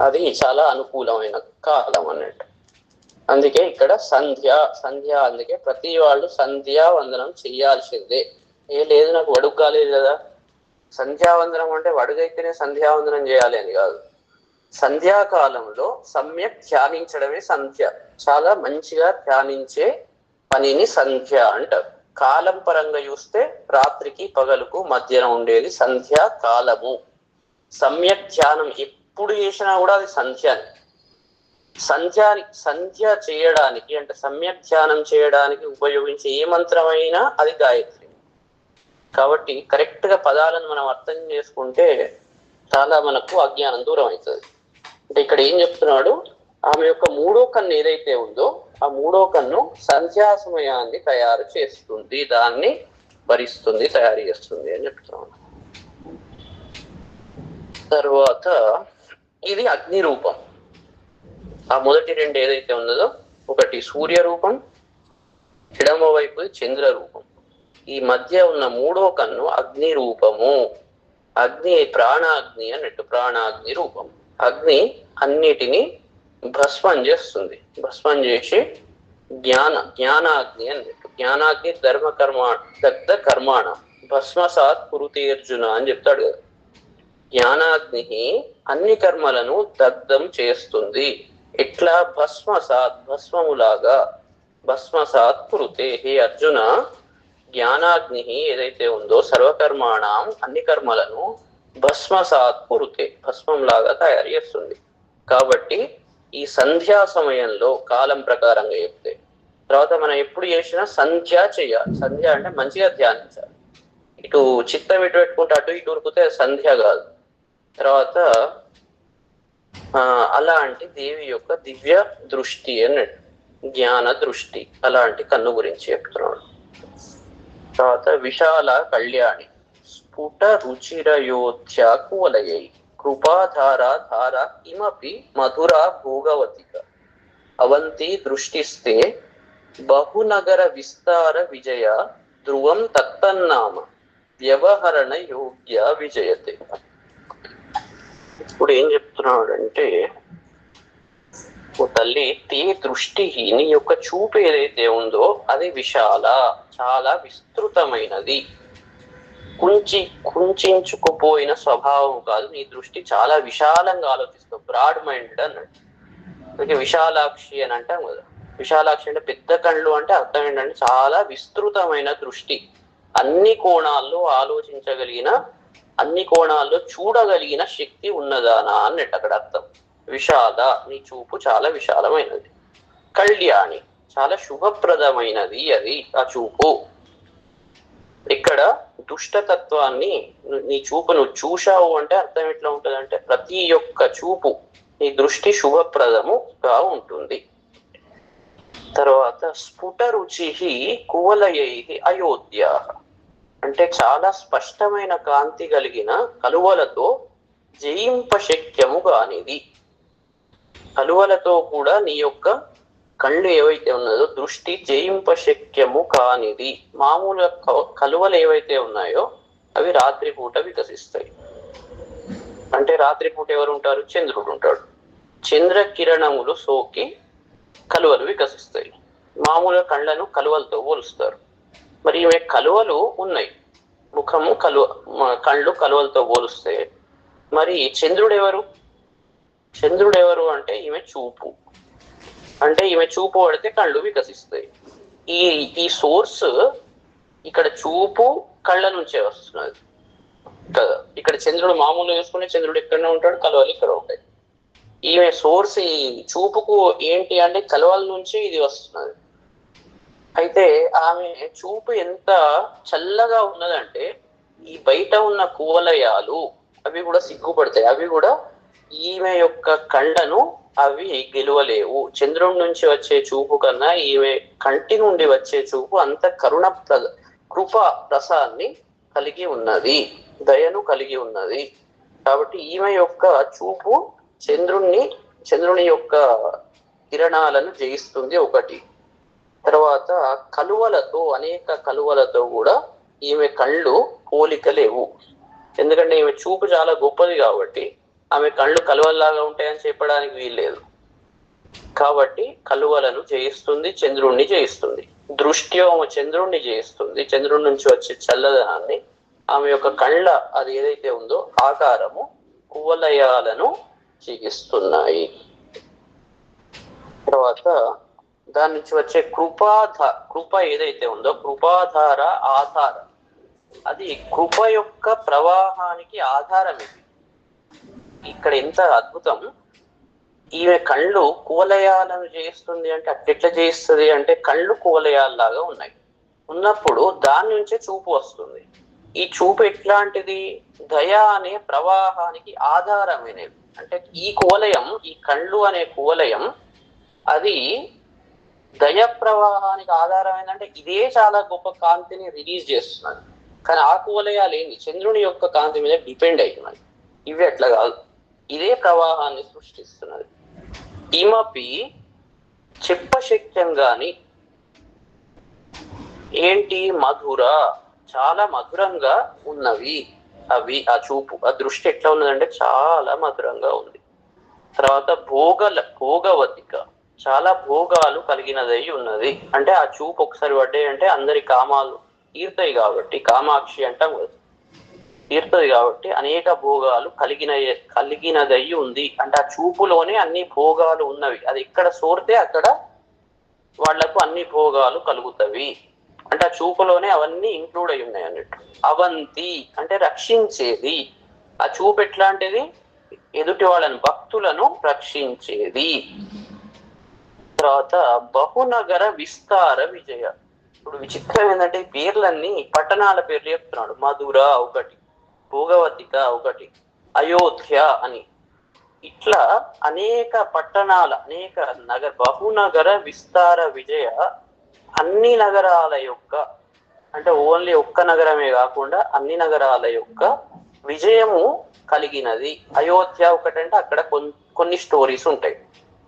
అది చాలా అనుకూలమైన కాలం అన్నట్టు. అందుకే ఇక్కడ సంధ్య అందుకే ప్రతి వాళ్ళు సంధ్యావందనం చెయ్యాల్సిందే. లేదు నాకు వడుగు కాలేదు కదా, సంధ్యావందనం అంటే వడుగైతేనే సంధ్యావందనం చేయాలి అని కాదు. సంధ్యాకాలంలో సమ్యక్ ధ్యానించడమే సంధ్య. చాలా మంచిగా ధ్యానించే పనిని సంధ్య అంటారు. కాలం పరంగా చూస్తే రాత్రికి పగలుకు మధ్యన ఉండేది సంధ్యా కాలము. సమ్యక్ ధ్యానం ఎప్పుడు చేసినా కూడా అది సంధ్యాని. సంధ్య చేయడానికి అంటే సమ్యక్ ధ్యానం చేయడానికి ఉపయోగించే ఏ మంత్రమైనా అది గాయత్రి. కాబట్టి కరెక్ట్ గా పదాలను మనం అర్థం చేసుకుంటే చాలా మనకు అజ్ఞానం దూరం అవుతుంది. అంటే ఇక్కడ ఏం చెప్తున్నాడు, ఆమె యొక్క మూడో కన్ను ఏదైతే ఉందో ఆ మూడో కన్ను సంధ్యా సమయాన్ని తయారు చేస్తుంది, దాన్ని భరిస్తుంది, తయారు చేస్తుంది అని చెప్తున్నాడు. తర్వాత ఇది అగ్ని రూపం. ఆ మొదటి రెండు ఏదైతే ఉన్నదో ఒకటి సూర్య రూపం, ఎడమ వైపు చంద్ర రూపం. ఈ మధ్య ఉన్న మూడో కన్ను అగ్ని రూపము. అగ్ని ప్రాణాగ్ని అన్నట్టు, ప్రాణాగ్ని రూపం. అగ్ని అన్నిటినీ భస్మం చేస్తుంది. భస్మం చేసి జ్ఞానాగ్ని అన్నట్టు. జ్ఞానాగ్ని ధర్మ కర్మ దగ్ధ కర్మాణ భస్మసాత్ కురుతే అర్జున అని చెప్తాడు కదా. జ్ఞానాగ్ని అన్ని కర్మలను దగ్ధం చేస్తుంది. ఎట్లా? భస్మసాత్, భస్మములాగా. భస్మసాత్ కురుతే, హే అర్జున, జ్ఞానాగ్ని ఏదైతే ఉందో సర్వకర్మాణం అన్ని కర్మలను భస్మసాత్ కురుతే, భస్మంలాగా తయారు చేస్తుంది. కాబట్టి ఈ సంధ్యా సమయంలో కాలం ప్రకారంగా చెప్తే, తర్వాత మనం ఎప్పుడు చేసినా సంధ్య చేయాలి. సంధ్య అంటే మంచిగా ధ్యానించాలి. ఇటు చిత్తం ఇటు పెట్టుకుంటే అటు ఇటు ఉరికితే సంధ్య కాదు. తర్వాత అలాంటి దేవి యొక్క దివ్య దృష్టి అన్నట్టు, జ్ఞాన దృష్టి, అలాంటి కన్ను గురించి చెప్తున్నాడు. తర్వాత విశాల కళ్యాణి స్ఫుట రుచిరయోధ్య కువలయై కృపాధార ధార కిమపి మధురా భోగవతిక అవంతి దృష్టిస్తే బహునగర విస్తార విజయ ధ్రువం తత్తన్నామ వ్యవహరణ యోగ్య విజయతే. ఇప్పుడు ఏం చెప్తున్నాడంటే, ఓ తల్లి, తే దృష్టి, నీ యొక్క చూపు ఏదైతే ఉందో అది విశాల, చాలా విస్తృతమైనది. కుంచుకుపోయిన స్వభావం కాదు. నీ దృష్టి చాలా విశాలంగా ఆలోచిస్తావు, బ్రాడ్ మైండెడ్ అన్నట్టు. అందుకే విశాలాక్షి అని అంటాం కదా. విశాలాక్షి అంటే పెద్ద కళ్ళు అంటే అర్థం ఏంటంటే చాలా విస్తృతమైన దృష్టి, అన్ని కోణాల్లో ఆలోచించగలిగిన, అన్ని కోణాల్లో చూడగలిగిన శక్తి ఉన్నదానా అన్నట్టు అక్కడ అర్థం. విశాల, నీ చూపు చాలా విశాలమైనది. కళ్యాణి, చాలా శుభప్రదమైనది అది ఆ చూపు. ఇక్కడ దుష్టతత్వాన్ని, నీ చూపు నువ్వు చూశావు అంటే అర్థం ఎట్లా ఉంటుంది అంటే, ప్రతి ఒక్క చూపు నీ దృష్టి శుభప్రదముగా ఉంటుంది. తర్వాత స్ఫుట రుచి కువలయై అయోధ్య అంటే చాలా స్పష్టమైన కాంతి కలిగిన కలువలతో జయింపశక్యము కానిది. కలువలతో కూడా నీ యొక్క కళ్ళు ఏవైతే ఉన్నదో దృష్టి జయింపశక్యము కానిది. మామూలుగా కలువలు ఏవైతే ఉన్నాయో అవి రాత్రిపూట వికసిస్తాయి. అంటే రాత్రిపూట ఎవరు ఉంటారు? చంద్రుడు ఉంటాడు. చంద్ర కిరణములు సోకి కలువలు వికసిస్తాయి. మామూలుగా కళ్ళను కలువలతో పోలుస్తారు. మరి ఈమె కలువలు ఉన్నాయి, ముఖము కళ్ళు కలువలతో పోలుస్తే మరి చంద్రుడు ఎవరు? చంద్రుడు ఎవరు అంటే ఈమె చూపు. అంటే ఈమె చూపు పడితే కళ్ళు వికసిస్తాయి. ఈ సోర్స్ ఇక్కడ చూపు కళ్ళ నుంచే వస్తున్నది కదా. ఇక్కడ చంద్రుడు మామూలుగా చూసుకునే చంద్రుడు ఎక్కడనే ఉంటాడు, కలువలు ఇక్కడ ఉంటాయి. ఈమె సోర్స్ ఈ చూపుకు ఏంటి అంటే కలువల నుంచి ఇది వస్తున్నది. అయితే ఆమె చూపు ఎంత చల్లగా ఉన్నదంటే ఈ బయట ఉన్న కువలయాలు అవి కూడా సిగ్గుపడతాయి. అవి కూడా ఈమె యొక్క కళ్ళను అవి గెలవలేవు. చంద్రుడి నుంచి వచ్చే చూపు కన్నా ఈమె కంటి నుండి వచ్చే చూపు అంత కృపా రసాన్ని కలిగి ఉన్నది, దయను కలిగి ఉన్నది. కాబట్టి ఈమె యొక్క చూపు చంద్రుని యొక్క కిరణాలను జయిస్తుంది ఒకటి. తర్వాత కలువలతో, అనేక కలువలతో కూడా ఈమె కళ్ళు పోలికలేవు. ఎందుకంటే ఈమె చూపు చాలా గొప్పది కాబట్టి ఆమె కళ్ళు కలువల్లాగా ఉంటాయని చెప్పడానికి వీల్లేదు. కాబట్టి కలువలను జయిస్తుంది, చంద్రుణ్ణి జయిస్తుంది. దృష్ట్యోమ చంద్రుణ్ణి జయిస్తుంది. చంద్రుడి నుంచి వచ్చే చల్లదనాన్ని ఆమె యొక్క కళ్ళ అది ఏదైతే ఉందో ఆకారము కువలయాలను జయిస్తున్నాయి. తర్వాత దాని నుంచి వచ్చే కృప ఏదైతే ఉందో కృపాధార ఆధార, అది కృప యొక్క ప్రవాహానికి ఆధారం. ఇది ఇక్కడ ఎంత అద్భుతం. ఈమె కళ్ళు కువలయాలను చేయిస్తుంది అంటే అట్లెట్లా చేయిస్తుంది అంటే కళ్ళు కువలయాల్లాగా ఉన్నాయి. ఉన్నప్పుడు దాని నుంచే చూపు వస్తుంది. ఈ చూపు ఎట్లాంటిది? దయ అనే ప్రవాహానికి ఆధారమైనది. అంటే ఈ కువలయం, ఈ కళ్ళు అనే కువలయం అది దయ ప్రవాహానికి ఆధారమైందంటే ఇదే చాలా గొప్ప కాంతిని రిలీజ్ చేస్తున్నది. కానీ ఆ కువలయాలు ఏంటి? చంద్రుని యొక్క కాంతి మీద డిపెండ్ అవుతున్నది. ఇవి అట్లా కాదు, ఇదే ప్రవాహాన్ని సృష్టిస్తున్నది. ఈమపి చెప్పశక్యంగాని ఏంటి? మధుర, చాలా మధురంగా ఉన్నవి అవి. ఆ చూపు, ఆ దృష్టి ఎట్లా ఉన్నదంటే చాలా మధురంగా ఉంది. తర్వాత భోగవతిక, చాలా భోగాలు కలిగినదై ఉన్నది. అంటే ఆ చూపు ఒకసారి పడ్డాయి అంటే అందరి కామాలు తీరుతాయి కాబట్టి, కామాక్షి అంటాం కదా, తీరుతుంది కాబట్టి అనేక భోగాలు కలిగినదై ఉంది. అంటే ఆ చూపులోనే అన్ని భోగాలు ఉన్నవి. అది ఎక్కడ సోరితే అక్కడ వాళ్లకు అన్ని భోగాలు కలుగుతవి. అంటే ఆ చూపులోనే అవన్నీ ఇంక్లూడ్ అయి ఉన్నాయి అన్నట్టు. అవంతి అంటే రక్షించేది. ఆ చూపు ఎట్లాంటిది? ఎదుటి వాళ్ళని, భక్తులను రక్షించేది. తర్వాత బహునగర విస్తార విజయ. ఇప్పుడు విచిత్రం ఏంటంటే పేర్లన్నీ పట్టణాల పేర్లు చెప్తున్నాడు. మధుర ఒకటి, భోగవతిక ఒకటి, అయోధ్య అని, ఇట్లా అనేక పట్టణాల, అనేక బహునగర విస్తార విజయ, అన్ని నగరాల యొక్క, అంటే ఓన్లీ ఒక్క నగరమే కాకుండా అన్ని నగరాల యొక్క విజయము కలిగినది. అయోధ్య ఒకటంటే అక్కడ కొన్ని స్టోరీస్ ఉంటాయి,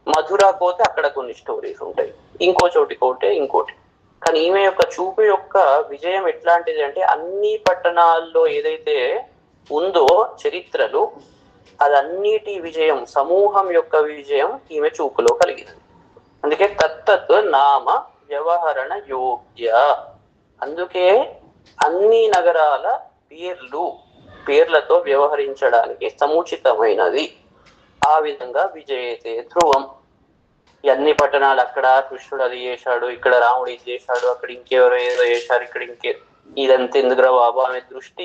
మధుర పోతే అక్కడ కొన్ని స్టోరీస్ ఉంటాయి, ఇంకో చోటి పోతే ఇంకోటి. కానీ ఈమె యొక్క చూపు యొక్క విజయం ఎట్లాంటిది అంటే అన్ని పట్టణాల్లో ఏదైతే ఉందో చరిత్రలు, అదన్నిటి విజయం, సమూహం యొక్క విజయం ఈమె చూపులో కలిగినది. అందుకే తత్తత్ నామ వ్యవహరణ యోగ్య. అందుకే అన్ని నగరాల పేర్లతో వ్యవహరించడానికి సముచితమైనది. ఆ విధంగా విజయతే ధ్రువం. అన్ని పట్టణాలు, అక్కడ కృష్ణుడు అది చేశాడు, ఇక్కడ రాముడు ఇది చేశాడు, అక్కడ ఇంకెవరో ఏదో చేశారు, ఇక్కడ ఇదంతా ఎందుకురా బాబు, ఆమె దృష్టి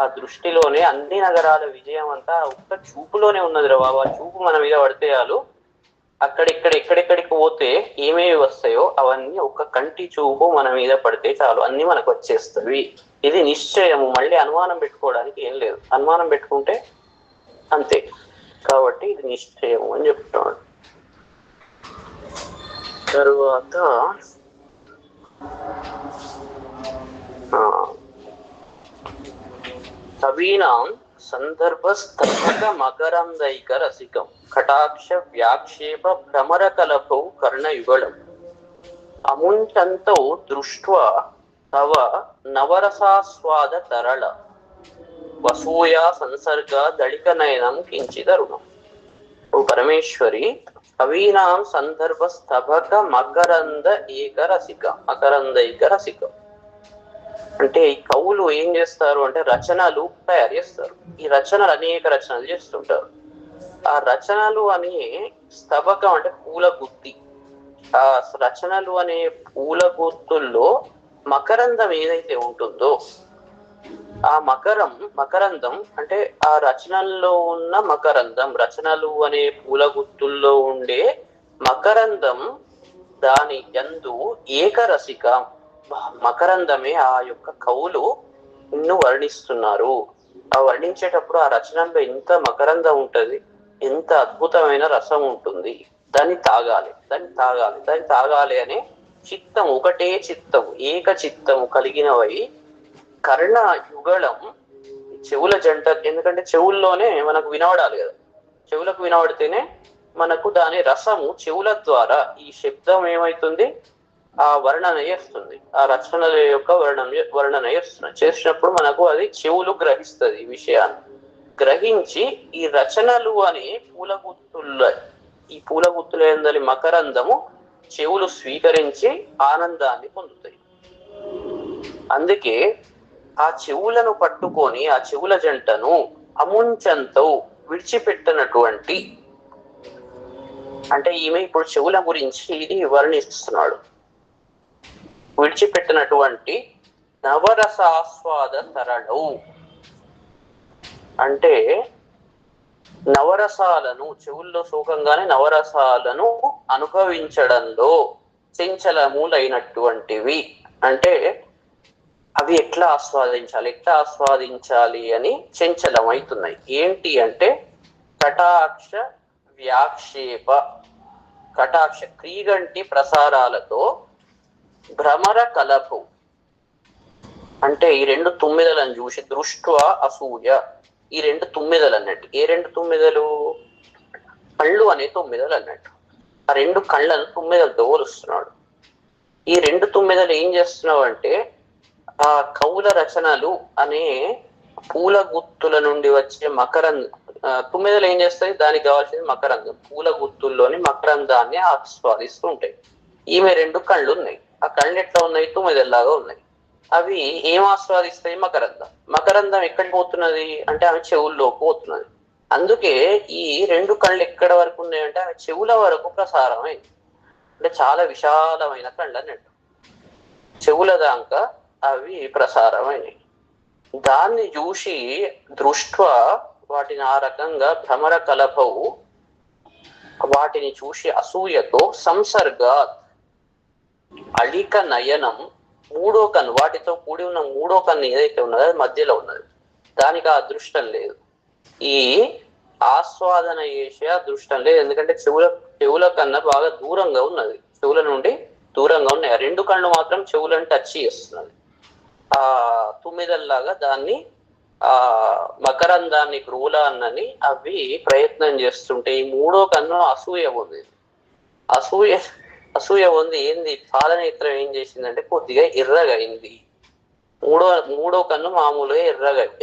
ఆ దృష్టిలోనే అన్ని నగరాల విజయం అంతా ఒక్క చూపులోనే ఉన్నదిరా బాబు. ఆ చూపు మన మీద పడితే చాలు, ఎక్కడెక్కడికి పోతే ఏమేమి వస్తాయో అవన్నీ ఒక్క కంటి చూపు మన మీద పడితే చాలు, అన్ని మనకు వచ్చేస్తవి. ఇది నిశ్చయము. మళ్ళీ అనుమానం పెట్టుకోవడానికి ఏం లేదు. అనుమానం పెట్టుకుంటే అంతే. కాబట్టి ఇది నిశ్చయము అని చెప్తున్నాడు. తరువాత కవీనాం సందర్భస్థక మకరందైక రసికం కటాక్ష వ్యాక్షేప భ్రమర కలభౌ కర్ణయుగళం అముంచంతో దృష్ట్వా తవ నవరసాస్వాద తరళ వసూయా సంసర్గ దళిక నయనం కించిదరుణం. ఓ పరమేశ్వరి, కవీనాం సందర్భ స్తభక మకరందైక రసికం. అంటే ఈ కవులు ఏం చేస్తారు అంటే రచనలు తయారు చేస్తారు. ఈ రచనలు అనేక రచనలు చేస్తుంటారు. ఆ రచనలు అనే స్తబకం అంటే పూల గుత్తి. ఆ రచనలు అనే పూల గుత్తుల్లో మకరందం ఏదైతే ఉంటుందో, ఆ మకరందం అంటే ఆ రచనల్లో ఉన్న మకరందం, రచనలు అనే పూల గుత్తుల్లో ఉండే మకరందం, దాని యందు ఏకరసిక మకరందమే ఆ యొక్క కవులు ఇన్ను వర్ణిస్తున్నారు. ఆ వర్ణించేటప్పుడు ఆ రచనలో ఎంత మకరందం ఉంటది, ఎంత అద్భుతమైన రసం ఉంటుంది. దాన్ని తాగాలి అనే చిత్తం, ఒకటే చిత్తం, ఏక చిత్తము కలిగినవై కర్ణ యుగళం, చెవుల జంట. ఎందుకంటే చెవుల్లోనే మనకు వినవడాలి కదా, చెవులకు వినబడితేనే మనకు దాని రసము చెవుల ద్వారా ఈ శబ్దం ఏమైతుంది, ఆ వర్ణన చేస్తుంది, ఆ రచనల యొక్క వర్ణన చేసినప్పుడు మనకు అది చెవులు గ్రహిస్తుంది. ఈ విషయాన్ని గ్రహించి ఈ రచనలు అనే ఈ పూలగుత్తుల యందలి మకరందము చెవులు స్వీకరించి ఆనందాన్ని పొందుతాయి. అందుకే ఆ చెవులను పట్టుకొని ఆ చెవుల జంటను అముంచంతో విడిచిపెట్టినటువంటి, అంటే ఈమె ఇప్పుడు చెవుల గురించి ఇది వర్ణిస్తున్నాడు. విడిచిపెట్టినటువంటి నవరసాస్వాద తరళు అంటే నవరసాలను, చెవుల్లో సోకంగానే నవరసాలను అనుభవించడంలో చంచలములైనటువంటివి. అంటే అవి ఎట్లా ఆస్వాదించాలి అని చంచలం అవుతున్నాయి. ఏంటి అంటే కటాక్ష వ్యాక్షేప, కటాక్ష క్రీగంటి ప్రసారాలతో, భ్రమర కలపు అంటే ఈ రెండు తుమ్మిదలను చూసి, దృష్ట్వా అసూయ, ఈ రెండు తుమ్మిదలు అన్నట్టు. ఏ రెండు తుమ్మిదలు? కళ్ళు అనే తుమ్మిదలు అన్నట్టు. ఆ రెండు కళ్ళను తుమ్మిదలతో పోలుస్తున్నాడు. ఈ రెండు తుమ్మిదలు ఏం చేస్తున్నావు అంటే ఆ కవుల రచనలు అనే పూల గుత్తుల నుండి వచ్చే తుమ్మెదలు ఏం చేస్తాయి, దానికి కావాల్సింది మకరందం. పూల గుత్తుల్లోని మకరందాన్ని ఆస్వాదిస్తూ ఉంటాయి. ఈమె 2 కళ్ళు ఉన్నాయి. ఆ కళ్ళు ఎట్లా ఉన్నాయి, తుమ్మెదల్లాగా ఉన్నాయి. అవి ఏం ఆస్వాదిస్తాయి, మకరందం. మకరందం ఎక్కడికి పోతున్నది అంటే ఆమె చెవుల్లోకి పోతున్నది. అందుకే ఈ 2 కళ్ళు ఎక్కడ వరకు ఉన్నాయంటే ఆమె చెవుల వరకు ప్రసారం అయింది. అంటే చాలా విశాలమైన కళ్ళు అన్నట్టు, చెవుల దాకా అవి ప్రసారం అయినాయి. దాన్ని చూసి దృష్ట్వ వాటిని ఆ రకంగా భ్రమర కలభవు, వాటిని చూసి అసూయతో సంసర్గ అళిక నయనం, 3వ కన్ను, వాటితో కూడి ఉన్న 3వ కన్ను ఏదైతే ఉన్నదో అది మధ్యలో ఉన్నది, దానికి ఆ అదృష్టం లేదు. ఈ ఆస్వాదన చేసే అదృష్టం లేదు. ఎందుకంటే చెవుల కన్నా బాగా దూరంగా ఉన్నది, చెవుల నుండి దూరంగా ఉన్నాయి. 2 కళ్ళు మాత్రం చెవులను టచ్ చేస్తున్నది. ఆ తుమ్మిదల్లాగా దాన్ని ఆ మకరందాన్ని గ్రూలాన్నని అవి ప్రయత్నం చేస్తుంటే ఈ 3వ కన్ను అసూయ ఉంది. అసూయ ఉంది. ఏంది, పాలనేత్రం ఏం చేసిందంటే కొద్దిగా ఎర్రగా అయింది. మూడో కన్ను మామూలుగా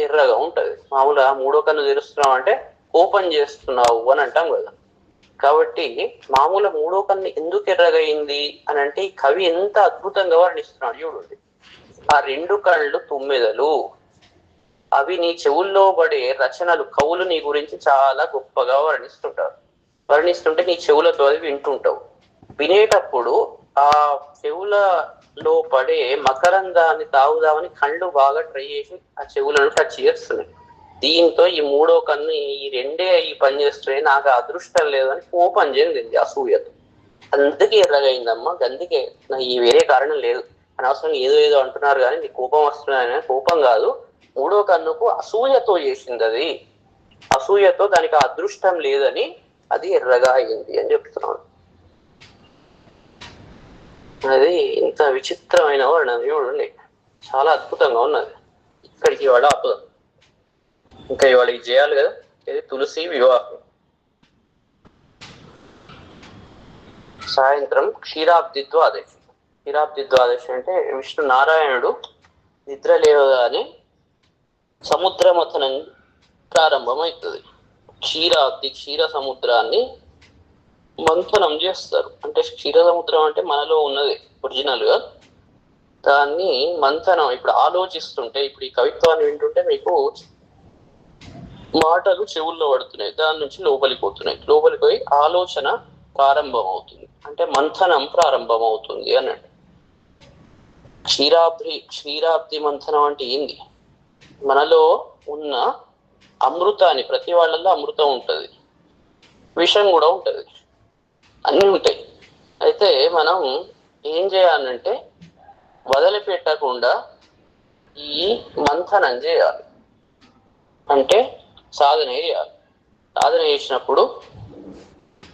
ఎర్రగా ఉంటది. మామూలుగా 3వ కన్ను తెరుస్తున్నాం అంటే ఓపెన్ చేస్తున్నావు అని అంటాం కదా. కాబట్టి మామూలు 3వ కన్ను ఎందుకు ఎర్రగా అయింది అని అంటే ఈ కవి ఎంత అద్భుతంగా వర్ణిస్తున్నాడు చూడండి. ఆ 2 కళ్ళు తుమ్మెదలు, అవి నీ చెవుల్లో పడే రచనలు, కవులు నీ గురించి చాలా గొప్పగా వర్ణిస్తుంటే నీ చెవులతో అది వింటుంటావు. వినేటప్పుడు ఆ చెవులలో పడే మకరందాన్ని తాగుదామని కళ్ళు బాగా ట్రై చేసి ఆ చెవులను టచ్ చేస్తున్నాయి. దీంతో ఈ 3వ కన్ను ఈ 2 ఈ పని చేస్తున్నాయి, నాకు అదృష్టం లేదని కోపం చెందింది అసూయతో. అందుకే ఎర్రగైందమ్మా, అందుకే ఈ వేరే కారణం లేదు. అనవసరం ఏదో అంటున్నారు కానీ నీకు కోపం వస్తున్నాయని. కోపం కాదు, 3వ కన్నుకు అసూయతో చేసింది. అది అసూయతో దానికి అదృష్టం లేదని అది ఎర్రగా అయింది అని చెప్తున్నాడు. అది ఇంత విచిత్రమైన వర్ణన చూడండి, చాలా అద్భుతంగా ఉన్నది. ఇక్కడికి ఇవాళ ఆపుదాం, ఇంకా ఇవాళ ఇది చేయాలి కదా. ఇది తులసి వివాహం. సాయంత్రం క్షీరాబ్ది ద్వాదశి. క్షీరాబ్ది ద్వాదశి అంటే విష్ణు నారాయణుడు నిద్ర లేవగానే సముద్ర మథనం ప్రారంభమవుతుంది. క్షీర సముద్రాన్ని మంథనం చేస్తారు. అంటే క్షీర సముద్రం అంటే మనలో ఉన్నది ఒరిజినల్ గా, దాన్ని మంథనం. ఇప్పుడు ఆలోచిస్తుంటే, ఇప్పుడు ఈ కవిత్వాన్ని వింటుంటే మీకు మాటలు చెవుల్లో పడుతున్నాయి, దాని నుంచి లోపలికి పోయి ఆలోచన ప్రారంభం అవుతుంది. అంటే మంథనం ప్రారంభం అవుతుంది అన్నట్టు. క్షీరాబ్ది మంథనం అంటే ఏంది, మనలో ఉన్న అమృతాన్ని, ప్రతి వాళ్ళల్లో అమృతం ఉంటది, విషం కూడా ఉంటది, అన్నీ ఉంటాయి. అయితే మనం ఏం చేయాలంటే వదిలిపెట్టకుండా ఈ మంథనం చేయాలి. అంటే సాధన చేయాలి. సాధన చేసినప్పుడు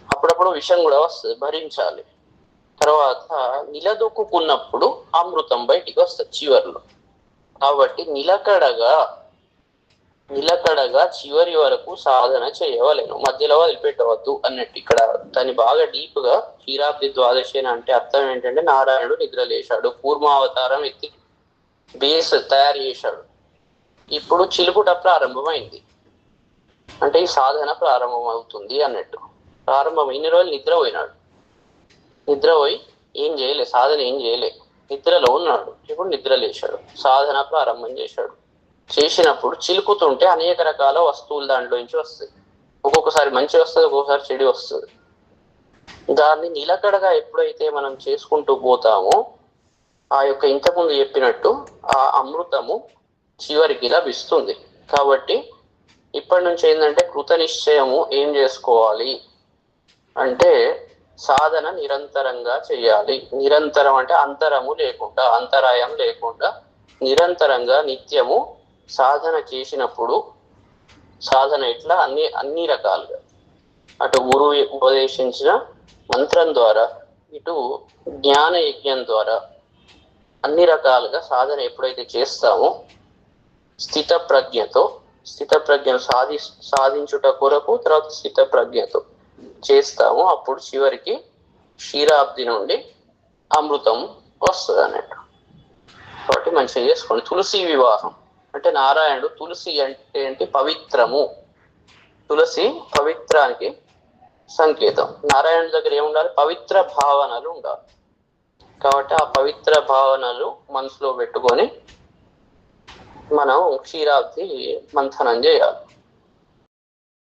అప్పుడప్పుడు విషం కూడా వస్తుంది, భరించాలి. తర్వాత నిలదొక్కున్నప్పుడు అమృతం బయటికి వస్తుంది చివరిలో. కాబట్టి నిలకడగా చివరి వరకు సాధన చేయవలేను, మధ్యలో వదిలిపెట్టవద్దు అన్నట్టు. ఇక్కడ దాన్ని బాగా డీప్ గా క్షీరాబ్ది ద్వాదశి అంటే అర్థం ఏంటంటే నారాయణుడు నిద్రలేశాడు, కూర్మావతారం ఎత్తి బేస్ తయారు చేశాడు, ఇప్పుడు చిలుకుట ప్రారంభమైంది, అంటే ఈ సాధన ప్రారంభం అవుతుంది అన్నట్టు. ఇన్ని రోజులు నిద్రపోయి ఏం చేయలే, సాధన ఏం చేయలే, నిద్రలో ఉన్నాడు. ఇప్పుడు నిద్ర లేచాడు, సాధన ప్రారంభం చేసినప్పుడు చిలుకుతుంటే అనేక రకాల వస్తువులు దాంట్లో నుంచి వస్తాయి. ఒక్కొక్కసారి మంచి వస్తుంది, ఒక్కొక్కసారి చెడు వస్తుంది. దాన్ని నిలకడగా ఎప్పుడైతే మనం చేసుకుంటూ పోతామో ఆ యొక్క ఇంతకుముందు చెప్పినట్టు ఆ అమృతము చివరికి లభిస్తుంది. కాబట్టి ఇప్పటి నుంచి ఏంటంటే కృత నిశ్చయము ఏం చేసుకోవాలి అంటే సాధన నిరంతరంగా చేయాలి. నిరంతరం అంటే అంతరము లేకుండా, అంతరాయం లేకుండా నిరంతరంగా నిత్యము సాధన చేసినప్పుడు, సాధన ఇట్లా అన్ని రకాలుగా, అటు గురువు ఉపదేశించిన మంత్రం ద్వారా, ఇటు జ్ఞాన యజ్ఞం ద్వారా అన్ని రకాలుగా సాధన ఎప్పుడైతే చేస్తామో స్థిత ప్రజ్ఞను సాధించుట కొరకు, తర్వాత స్థిత ప్రజ్ఞతో చేస్తామో అప్పుడు చివరికి క్షీరాబ్ది నుండి అమృతం వస్తుంది అన్నట్టు. కాబట్టి మంచిగా చేసుకోండి. తులసి వివాహం అంటే నారాయణుడు, తులసి అంటే ఏంటి, పవిత్రము. తులసి పవిత్రానికి సంకేతం. నారాయణుడి దగ్గర ఏముండాలి? పవిత్ర భావనలు ఉండాలి. కాబట్టి ఆ పవిత్ర భావనలు మనసులో పెట్టుకొని మనం క్షీరాబ్ది మంథనం చేయాలి.